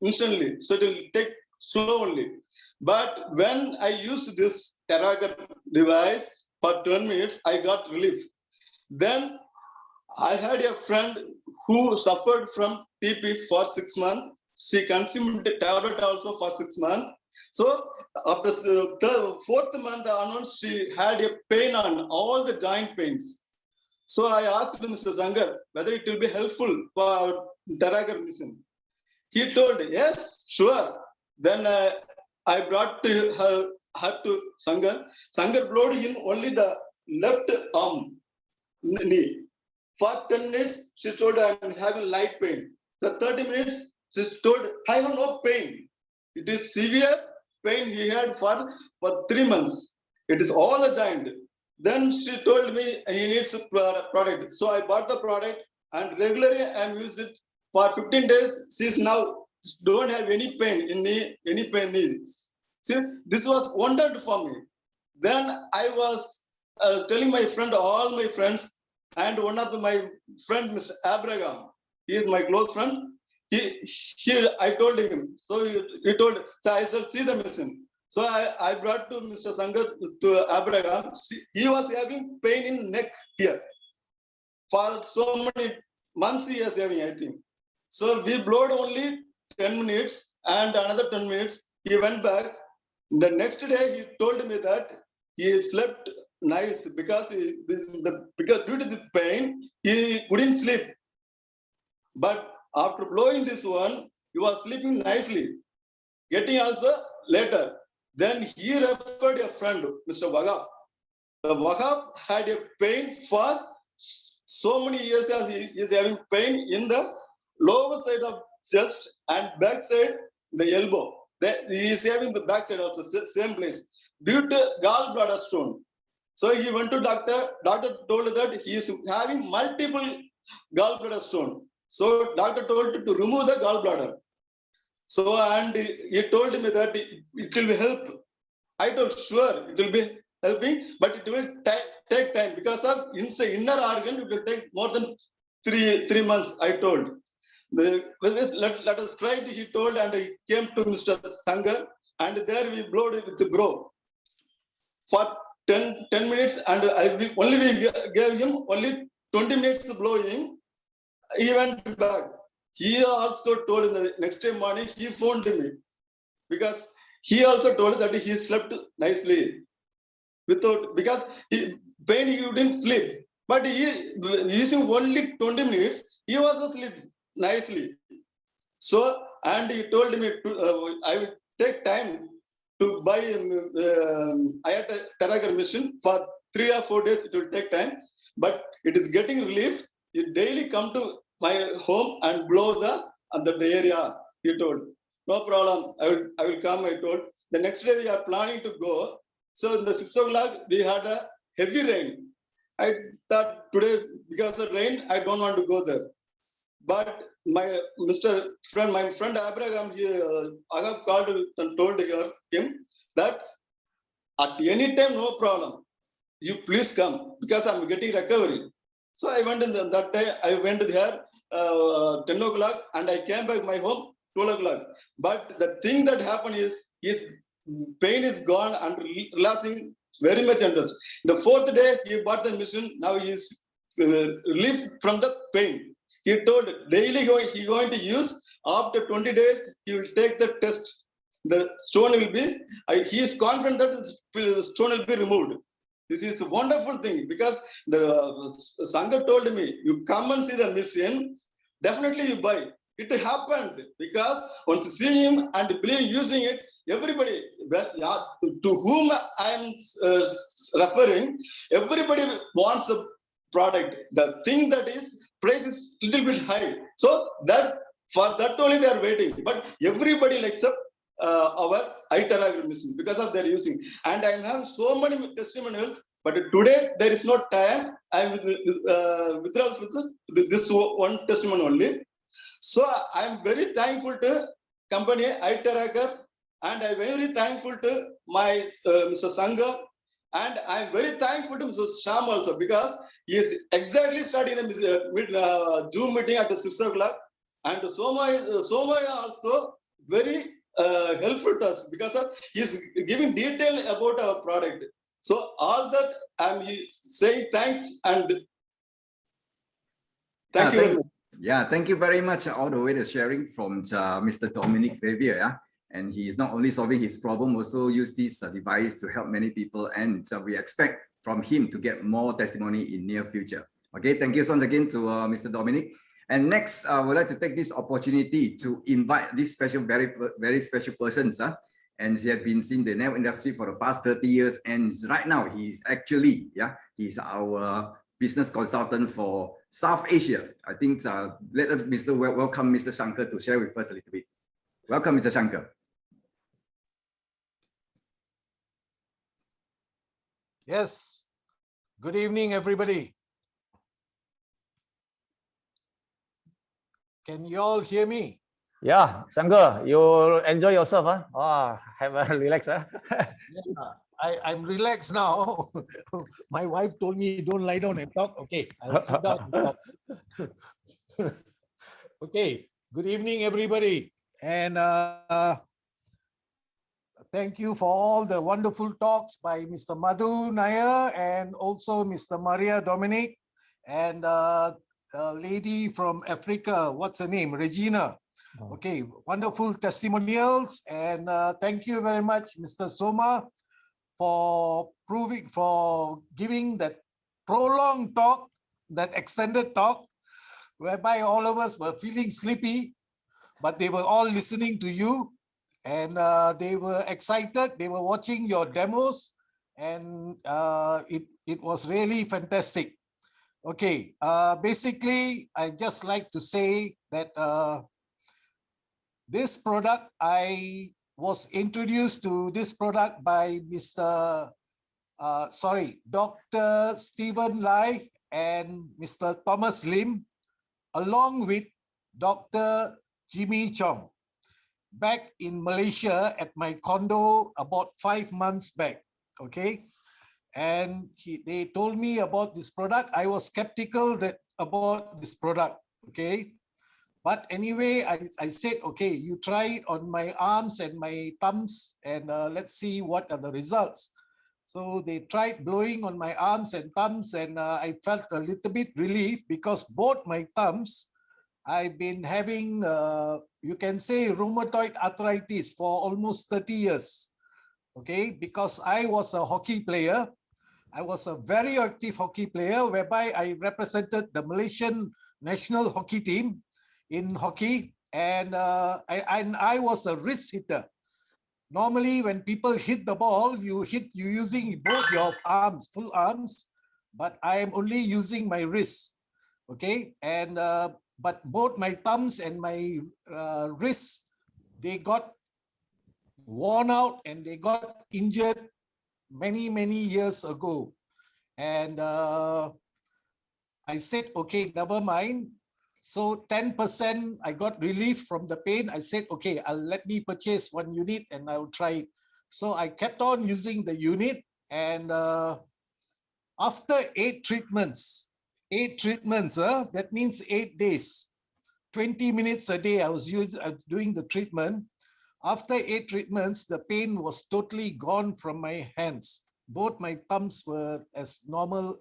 instantly. So it will take slowly. But when I used this Terahertz device for 10 minutes, I got relief. Then I had a friend who suffered from TP for 6 months. She consumed the tablet also for 6 months. So after the 4th month onwards, she had a pain on all the joint pains. So I asked Mr. Sankar whether it will be helpful for our Terahertz mission. He told, yes, sure. Then I brought her to Sankar. Sankar blowed in only the left arm, knee. For 10 minutes, she told, I'm having light pain. The 30 minutes, she told, I have no pain. It is severe pain he had for 3 months. It is all a joint. Then she told me he needs a product. So I bought the product and regularly I am using it for 15 days. She is now don't have any pain in knee, any pain knees. See, this was wonderful for me. Then I was telling my friend, all my friends, and one of my friend, Mr. Abraham, he is my close friend. I told him. So he told, so I said, see the machine. So I brought to Mr. Sangat to Abraham. He was having pain in neck here. For so many months he was having, I think. So we blowed only 10 minutes and another 10 minutes. He went back. The next day he told me that he slept nice because because due to the pain, he couldn't sleep. But after blowing this one, he was sleeping nicely, getting also later. Then he referred a friend, Mr. Wahab. The Wahab had a pain for so many years. He is having pain in the lower side of chest and back side, the elbow. He is having the back side of the same place due to gallbladder stone. So he went to doctor. Doctor told that he is having multiple gallbladder stone. So doctor told to remove the gallbladder. So and he told me that it will help. I told sure it will be helping, but it will take time because of inner organ. It will take more than three months. I told. Let us try it, he told, and I came to Mr. Sanger, and there we blowed it with the bro for 10 minutes, and we gave him only 20 minutes blowing. He went back. He also told in the next day morning, he phoned me because he also told that he slept nicely because pain he didn't sleep, but he using only 20 minutes, he was asleep nicely. So, and he told me I will take time to buy iTeraCare machine for 3 or 4 days. It will take time, but it is getting relief. You daily come to my home and blow the area. He told, no problem. I will come. I told. The next day we are planning to go. So in the 6 o'clock we had a heavy rain. I thought today because of rain I don't want to go there. But my friend Abraham, I have called and told him that at any time, no problem. You please come because I'm getting recovery. So I went in that day. I went there 10 o'clock and I came back my home 12 o'clock. But the thing that happened is his pain is gone and relaxing very much interest. The 4th day he bought the machine. Now he is relieved from the pain. He told daily he going to use. After 20 days, he will take the test. The stone will be, he is confident that the stone will be removed. This is a wonderful thing because the Sangha told me, you come and see the machine, definitely you buy. It happened because once you see him and believe using it, everybody, to whom I am referring, everybody wants a product. The thing that is price is little bit high, so that for that only they are waiting. But everybody likes our iTeraCare machine because of their using. And I have so many testimonials, but today there is no time. I will withdraw this one testimony only. So I am very thankful to company iTeraCare, and I am very thankful to my Mr. Sangha. And I'm very thankful to Mr. Sham also because he is exactly starting the Zoom meeting at 6 o'clock. And Soma also very helpful to us because he is giving detail about our product. So all that I'm saying thanks and thank you very much. Yeah, thank you very much all the way to sharing from Mr. Dominic Xavier. Yeah? And he is not only solving his problem, also use this device to help many people. And we expect from him to get more testimony in near future. Okay, thank you once again to Mr. Dominic. And next, I would like to take this opportunity to invite this very special persons. And he has been in the network industry for the past 30 years. And right now, he's actually, he's our business consultant for South Asia. I think let us welcome Mr. Shankar to share with us a little bit. Welcome, Mr. Shankar. Yes. Good evening, everybody. Can you all hear me? Yeah, Shankar, you enjoy yourself, huh? Oh, have a relax, huh? Yeah, I'm relaxed now. My wife told me don't lie down and talk. Okay, I'll sit down and talk. Okay, good evening, everybody. And thank you for all the wonderful talks by Mr. Madhu Nair and also Mr. Maria Dominic and a lady from Africa. What's her name? Regina. Okay, wonderful testimonials. And thank you very much, Mr. Soma, for giving that prolonged talk, that extended talk, whereby all of us were feeling sleepy, but they were all listening to you, and they were excited. They were watching your demos, and it was really fantastic. Okay, basically, I just like to say that this product, I was introduced to this product by Dr. Stephen Lai and Mr. Thomas Lim, along with Dr. Jimmy Chong, back in Malaysia at my condo about 5 months back. Okay, and they told me about this product. I was skeptical about this product. Okay, but anyway, I said, okay, you try it on my arms and my thumbs, and let's see what are the results. So they tried blowing on my arms and thumbs, and I felt a little bit relief because both my thumbs, I've been having, you can say, rheumatoid arthritis for almost 30 years. Okay, because I was a hockey player. I was a very active hockey player, whereby I represented the Malaysian national hockey team in hockey, and I was a wrist hitter. Normally, when people hit the ball, you using both your arms, full arms, but I am only using my wrist. Okay, and but both my thumbs and my wrists, they got worn out and they got injured many years ago, and I said, okay, never mind. So 10% I got relief from the pain. I said, okay, let me purchase one unit and I'll try it. So I kept on using the unit, and after 8 treatments, that means 8 days, 20 minutes a day I was doing the treatment. After 8 treatments, the pain was totally gone from my hands. Both my thumbs were as normal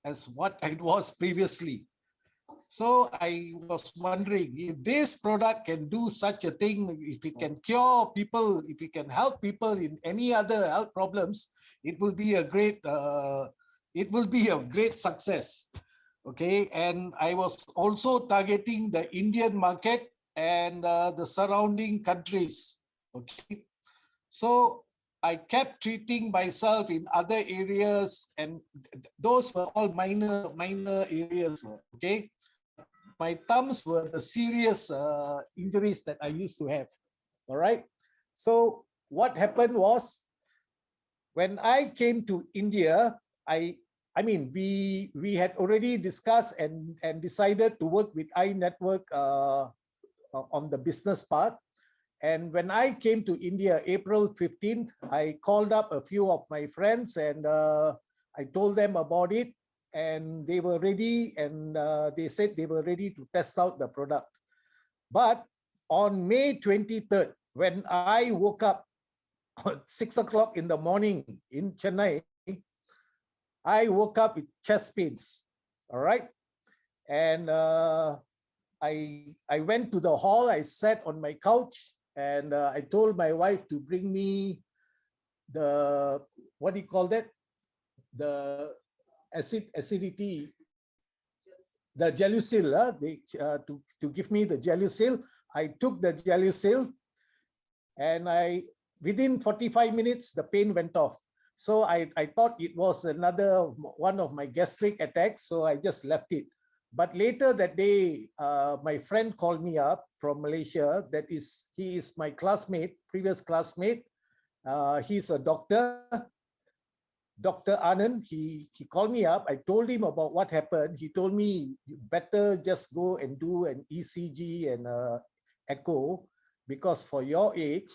as what it was previously. So I was wondering if this product can do such a thing, if it can cure people, if it can help people in any other health problems, it will be a great success. Okay, and I was also targeting the Indian market and the surrounding countries. Okay, so I kept treating myself in other areas, and those were all minor areas. Okay, my thumbs were the serious injuries that I used to have. All right, so what happened was, when I came to India, I mean, we had already discussed and decided to work with iNetwork on the business part. And when I came to India, April 15th, I called up a few of my friends and I told them about it, and they were ready, and they said they were ready to test out the product. But on May 23rd, when I woke up at 6 o'clock in the morning in Chennai, I woke up with chest pains. All right, and I went to the hall. I sat on my couch, and I told my wife to bring me the, what do you call that? The acidity, the Gelusil, to give me the Gelusil. I took the Gelusil, and within 45 minutes, the pain went off. So I thought it was another one of my gastric attacks, so I just left it. But later that day, my friend called me up from Malaysia. He is my classmate, previous classmate. He's a doctor, Dr. Anand. He called me up. I told him about what happened. He told me, you better just go and do an ECG and echo, because for your age,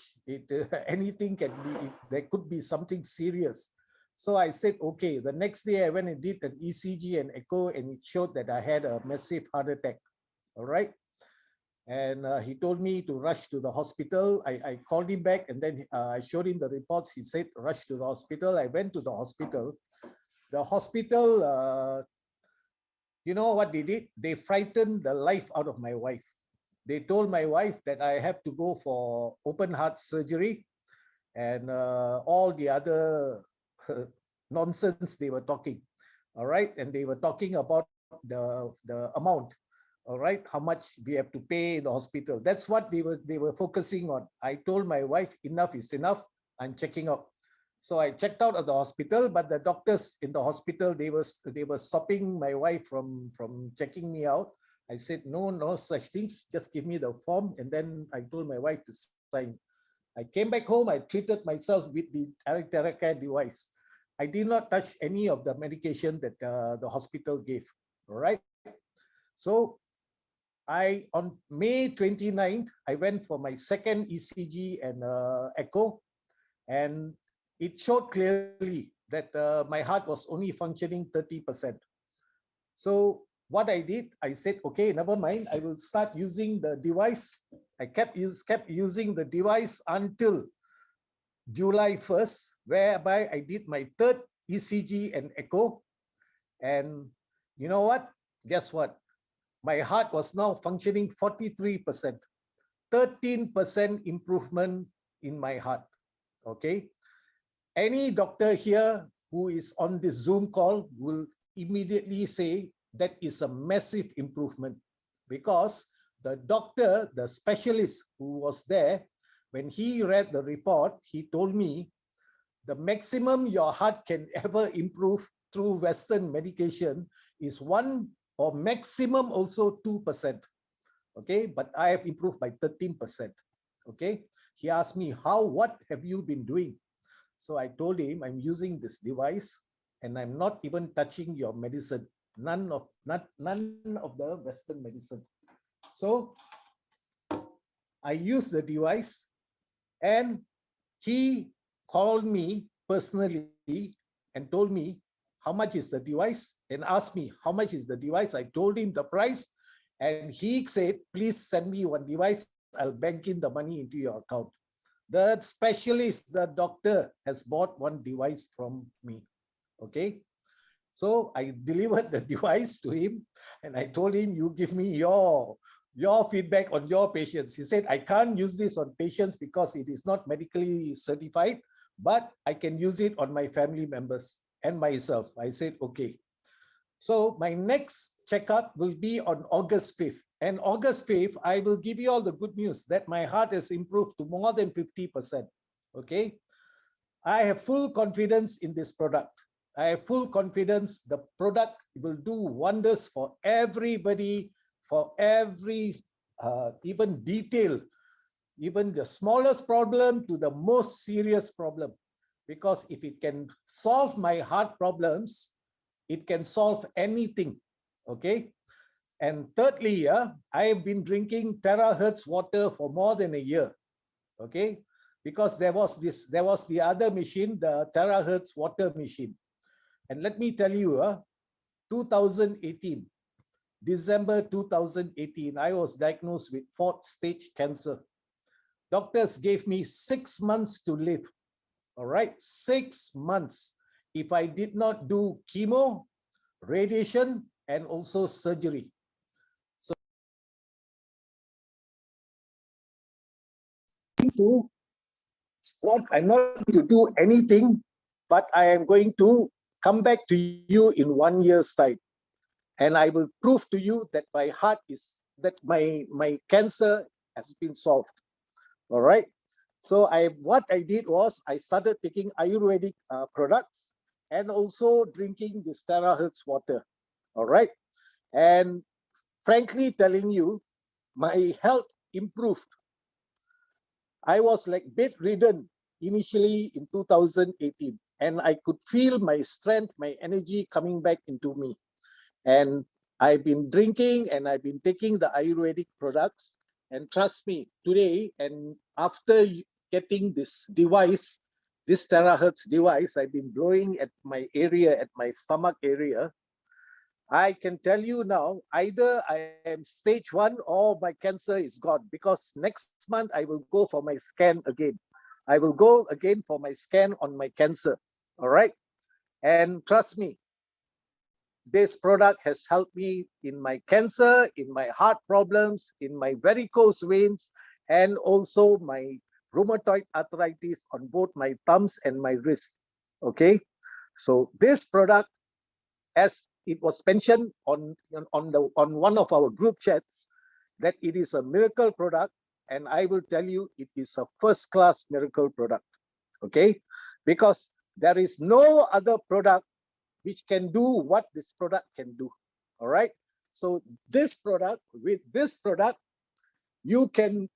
anything can be, there could be something serious. So I said, okay. The next day I went and did an ECG and echo, and it showed that I had a massive heart attack. All right. And he told me to rush to the hospital. I called him back, and then I showed him the reports. He said, rush to the hospital. I went to the hospital. The hospital, you know what they did? They frightened the life out of my wife. They told my wife that I have to go for open heart surgery and all the other nonsense they were talking. All right. And they were talking about the amount. All right, how much we have to pay in the hospital. That's what they were focusing on. I told my wife, enough is enough. I'm checking out. So I checked out of the hospital, but the doctors in the hospital, they were stopping my wife from checking me out. I said, no such things. Just give me the form. And then I told my wife to sign. I came back home. I treated myself with the iTeraCare device. I did not touch any of the medication that the hospital gave. All right. So on May 29th, I went for my second ECG and echo, and it showed clearly that my heart was only functioning 30%. So what I did, I said, okay, never mind. I will start using the device. I kept using the device until July 1st, whereby I did my third ECG and echo. And you know what? Guess what? My heart was now functioning 43%, 13% improvement in my heart. Okay. Any doctor here who is on this Zoom call will immediately say that is a massive improvement, because the doctor, the specialist who was there, when he read the report, he told me the maximum your heart can ever improve through Western medication is 1 or maximum also 2%. Okay, but I have improved by 13%. Okay, he asked me, what have you been doing? So I told him, I'm using this device and I'm not even touching your medicine, none of the Western medicine. So I used the device, and he called me personally and told me how much is the device, and asked me how much is the device. I told him the price, and he said, please send me one device. I'll bank in the money into your account. The specialist, the doctor, has bought one device from me. Okay. So I delivered the device to him, and I told him, you give me your feedback on your patients. He said, I can't use this on patients because it is not medically certified, but I can use it on my family members and myself. I said, okay. So my next checkup will be on August 5th. And August 5th, I will give you all the good news that my heart has improved to more than 50%. Okay. I have full confidence in this product. I have full confidence the product will do wonders for everybody, for every even detail, even the smallest problem to the most serious problem. Because if it can solve my heart problems, it can solve anything. Okay. And thirdly, I have been drinking Terahertz water for more than a year. Okay. Because there was the other machine, the Terahertz water machine. And let me tell you, 2018, December 2018, I was diagnosed with 4th stage cancer. Doctors gave me 6 months to live. All right, 6 months. If I did not do chemo, radiation, and also surgery. So I'm not going to do anything, but I am going to come back to you in 1 year's time. And I will prove to you that my heart is, that my cancer has been solved. All right. So what I did was I started taking Ayurvedic products and also drinking this Terahertz water. All right. And frankly telling you, my health improved. I was like bedridden initially in 2018, and I could feel my strength, my energy coming back into me. And I've been drinking and I've been taking the Ayurvedic products. And trust me, today, and after getting this device, this Terahertz device, I've been blowing at my area, at my stomach area. I can tell you now, either I am stage 1 or my cancer is gone, because next month I will go for my scan again. I will go again for my scan on my cancer. All right. And trust me, this product has helped me in my cancer, in my heart problems, in my varicose veins, and also my rheumatoid arthritis on both my thumbs and my wrists. Okay. So this product, as it was mentioned on one of our group chats, that it is a miracle product, and I will tell you it is a first-class miracle product. Okay, because there is no other product which can do what this product can do. All right. So with this product, you can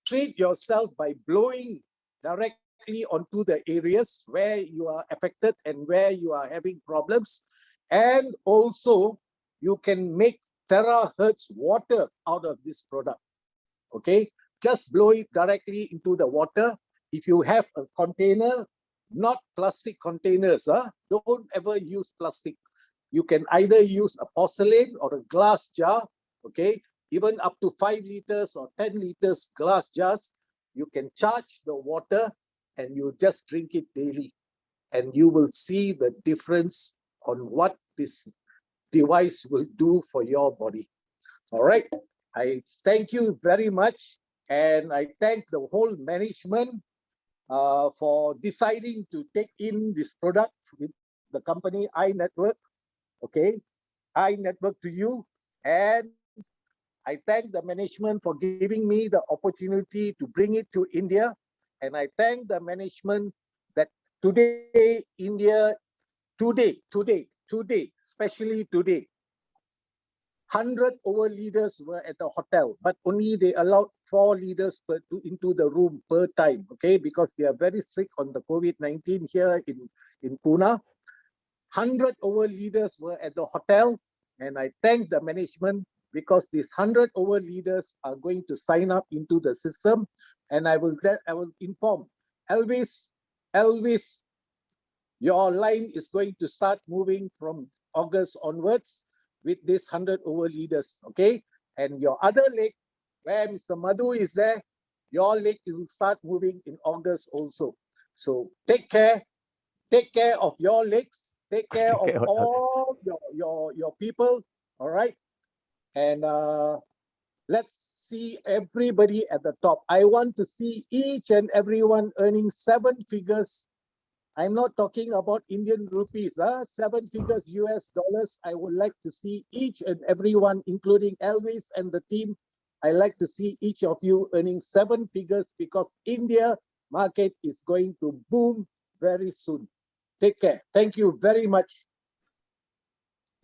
treat yourself by blowing directly onto the areas where you are affected and where you are having problems. And also, you can make terahertz water out of this product. Okay, just blow it directly into the water. If you have a container, not plastic containers, don't ever use plastic. You can either use a porcelain or a glass jar. Okay, even up to 5 liters or 10 liters glass jars. You can charge the water and you just drink it daily, and you will see the difference on what this device will do for your body. All right. I thank you very much, and I thank the whole management for deciding to take in this product with the company iNetwork. Okay, iNetwork to you, and I thank the management for giving me the opportunity to bring it to India, and I thank the management that today, India, today, especially today, 100 over leaders were at the hotel, but only they allowed 4 leaders into the room per time, okay? Because they are very strict on the COVID-19 here in Pune. 100 over leaders were at the hotel, and I thank the management because these 100 over leaders are going to sign up into the system, and I will inform Elvis, your line is going to start moving from August onwards with this 100 over leaders, okay? And your other leg, where Mr. Madhu is there, your leg will start moving in August also. So take care of your legs, take care of all your people, all right? And let's see everybody at the top. I want to see each and everyone earning 7 figures. I'm not talking about Indian rupees, 7 figures US dollars. I would like to see each and everyone, including Elvis and the team. I like to see each of you earning 7 figures because India market is going to boom very soon. Take care. Thank you very much.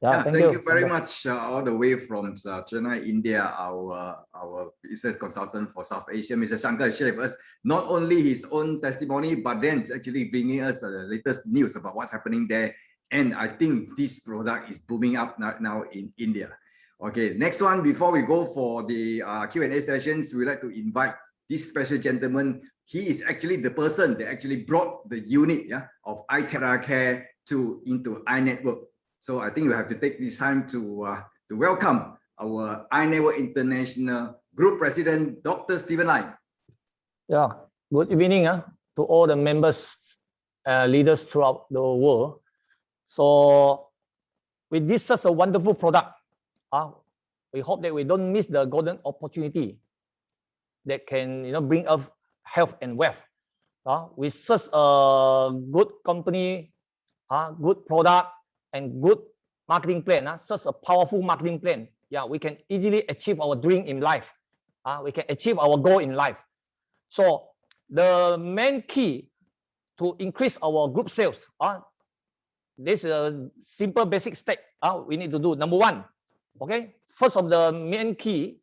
Yeah, thank you very much, all the way from Chennai, India, our business consultant for South Asia, Mr. Shankar, shared with us not only his own testimony, but then actually bringing us the latest news about what's happening there. And I think this product is booming up now in India. Okay, next one, before we go for the Q&A sessions, we'd like to invite this special gentleman. He is actually the person that actually brought the unit of iTeraCare into iNetwork. So I think we have to take this time to welcome our iNetwork International Group President, Dr. Stephen Lai. Yeah, good evening to all the members, leaders throughout the world. So with this such a wonderful product, we hope that we don't miss the golden opportunity that can bring us health and wealth. With such a good company, good product, and good marketing plan, such a powerful marketing plan, we can easily achieve our dream in life. We can achieve our goal in life. So the main key to increase our group sales, this is a simple basic step we need to do. Number 1, okay, first of the main key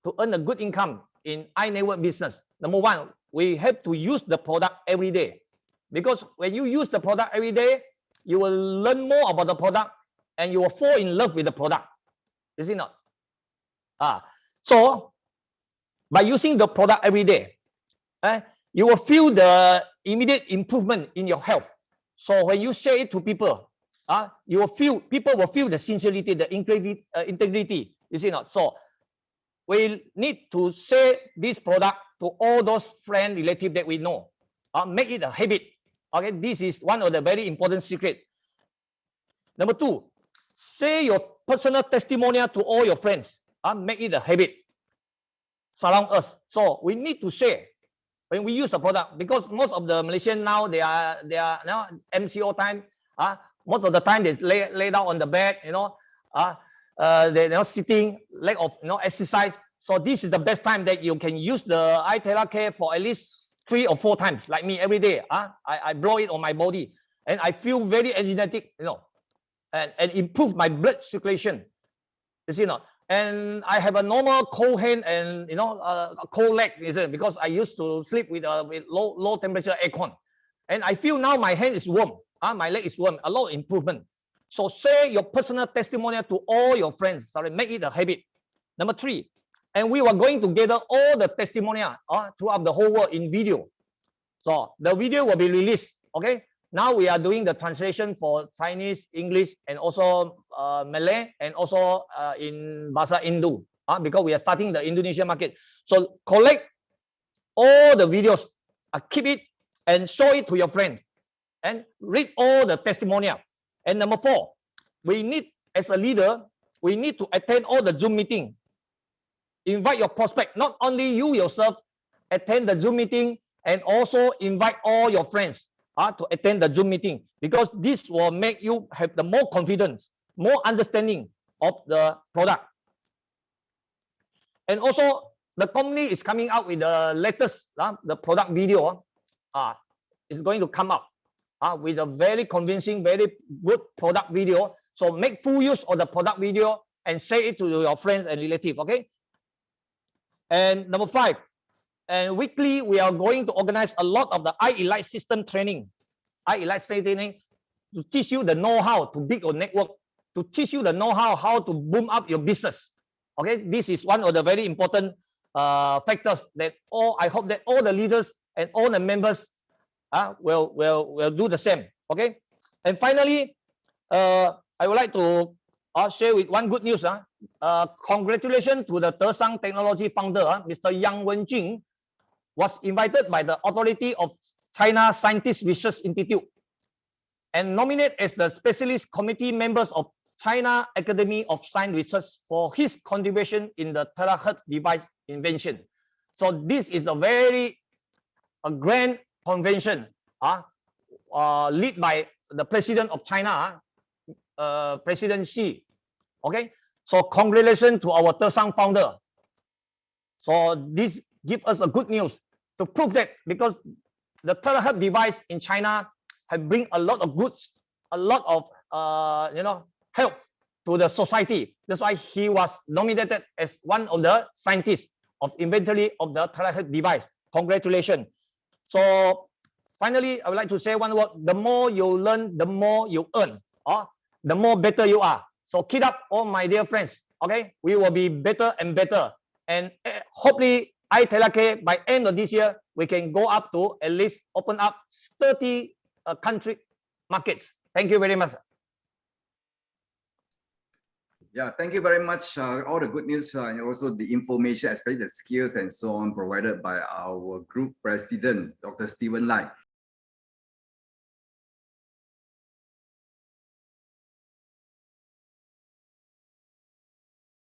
to earn a good income in iNetwork business. Number 1, we have to use the product every day, because when you use the product every day, you will learn more about the product and you will fall in love with the product. Is it not? So by using the product every day, you will feel the immediate improvement in your health. So when you share it to people, you will feel, people will feel the sincerity, the integrity. You see not? So we need to share this product to all those friends, relatives that we know. Make it a habit. Okay, this is one of the very important secret. Number 2, say your personal testimonial to all your friends. Make it a habit. Surround us. So we need to share when we use the product, because most of the Malaysians now they are now MCO time. Most of the time they lay down on the bed, they're sitting, lack of exercise. So this is the best time that you can use the iTeraCare for at least 3 or 4 times, like me every day. I blow it on my body, and I feel very energetic, and improve my blood circulation. You see not? And I have a normal cold hand and a cold leg, because I used to sleep with low temperature aircon, and I feel now my hand is warm. My leg is warm. A lot of improvement. So share your personal testimonial to all your friends. Make it a habit. Number 3, and we were going to gather all the testimonial throughout the whole world in video. So the video will be released. Okay. Now we are doing the translation for Chinese, English, and also Malay, and also in Bahasa Hindu, because we are starting the Indonesian market. So collect all the videos, keep it and show it to your friends, and read all the testimonial. And number 4, we need, as a leader, we need to attend all the Zoom meeting. Invite your prospect, not only you yourself, attend the Zoom meeting, and also invite all your friends to attend the Zoom meeting, because this will make you have the more confidence, more understanding of the product. And also the company is coming out with the latest the product video is going to come up with a very convincing, very good product video. So make full use of the product video and share it to your friends and relatives. Okay. And number 5, and weekly we are going to organize a lot of the iElite system training. iElite training to teach you the know-how to build your network, to teach you the know-how how to boom up your business. Okay, this is one of the very important factors that I hope that all the leaders and all the members will do the same. Okay, and finally, I would like to share with one good news. Congratulations to the Tesang Technology founder, Mr. Yang Wenjing, was invited by the authority of China Scientist Research Institute and nominated as the specialist committee members of China Academy of Science Research for his contribution in the Terahertz Device invention. So this is a grand convention led by the President of China, President Xi. Okay, so congratulations to our Tesang founder. So this gives us a good news to prove that, because the Terahertz device in China have bring a lot of goods, a lot of help to the society. That's why he was nominated as one of the scientists of inventory of the Terahertz device. Congratulations. So finally, I would like to say one word: the more you learn, the more you earn, the more better you are. So keep up, all my dear friends. Okay, we will be better and better, and hopefully iTeraCare by end of this year we can go up to at least open up 30 country markets. Thank you very much. Yeah, thank you very much. All the good news and also the information, especially the skills and so on, provided by our group president, Dr. Stephen Lai.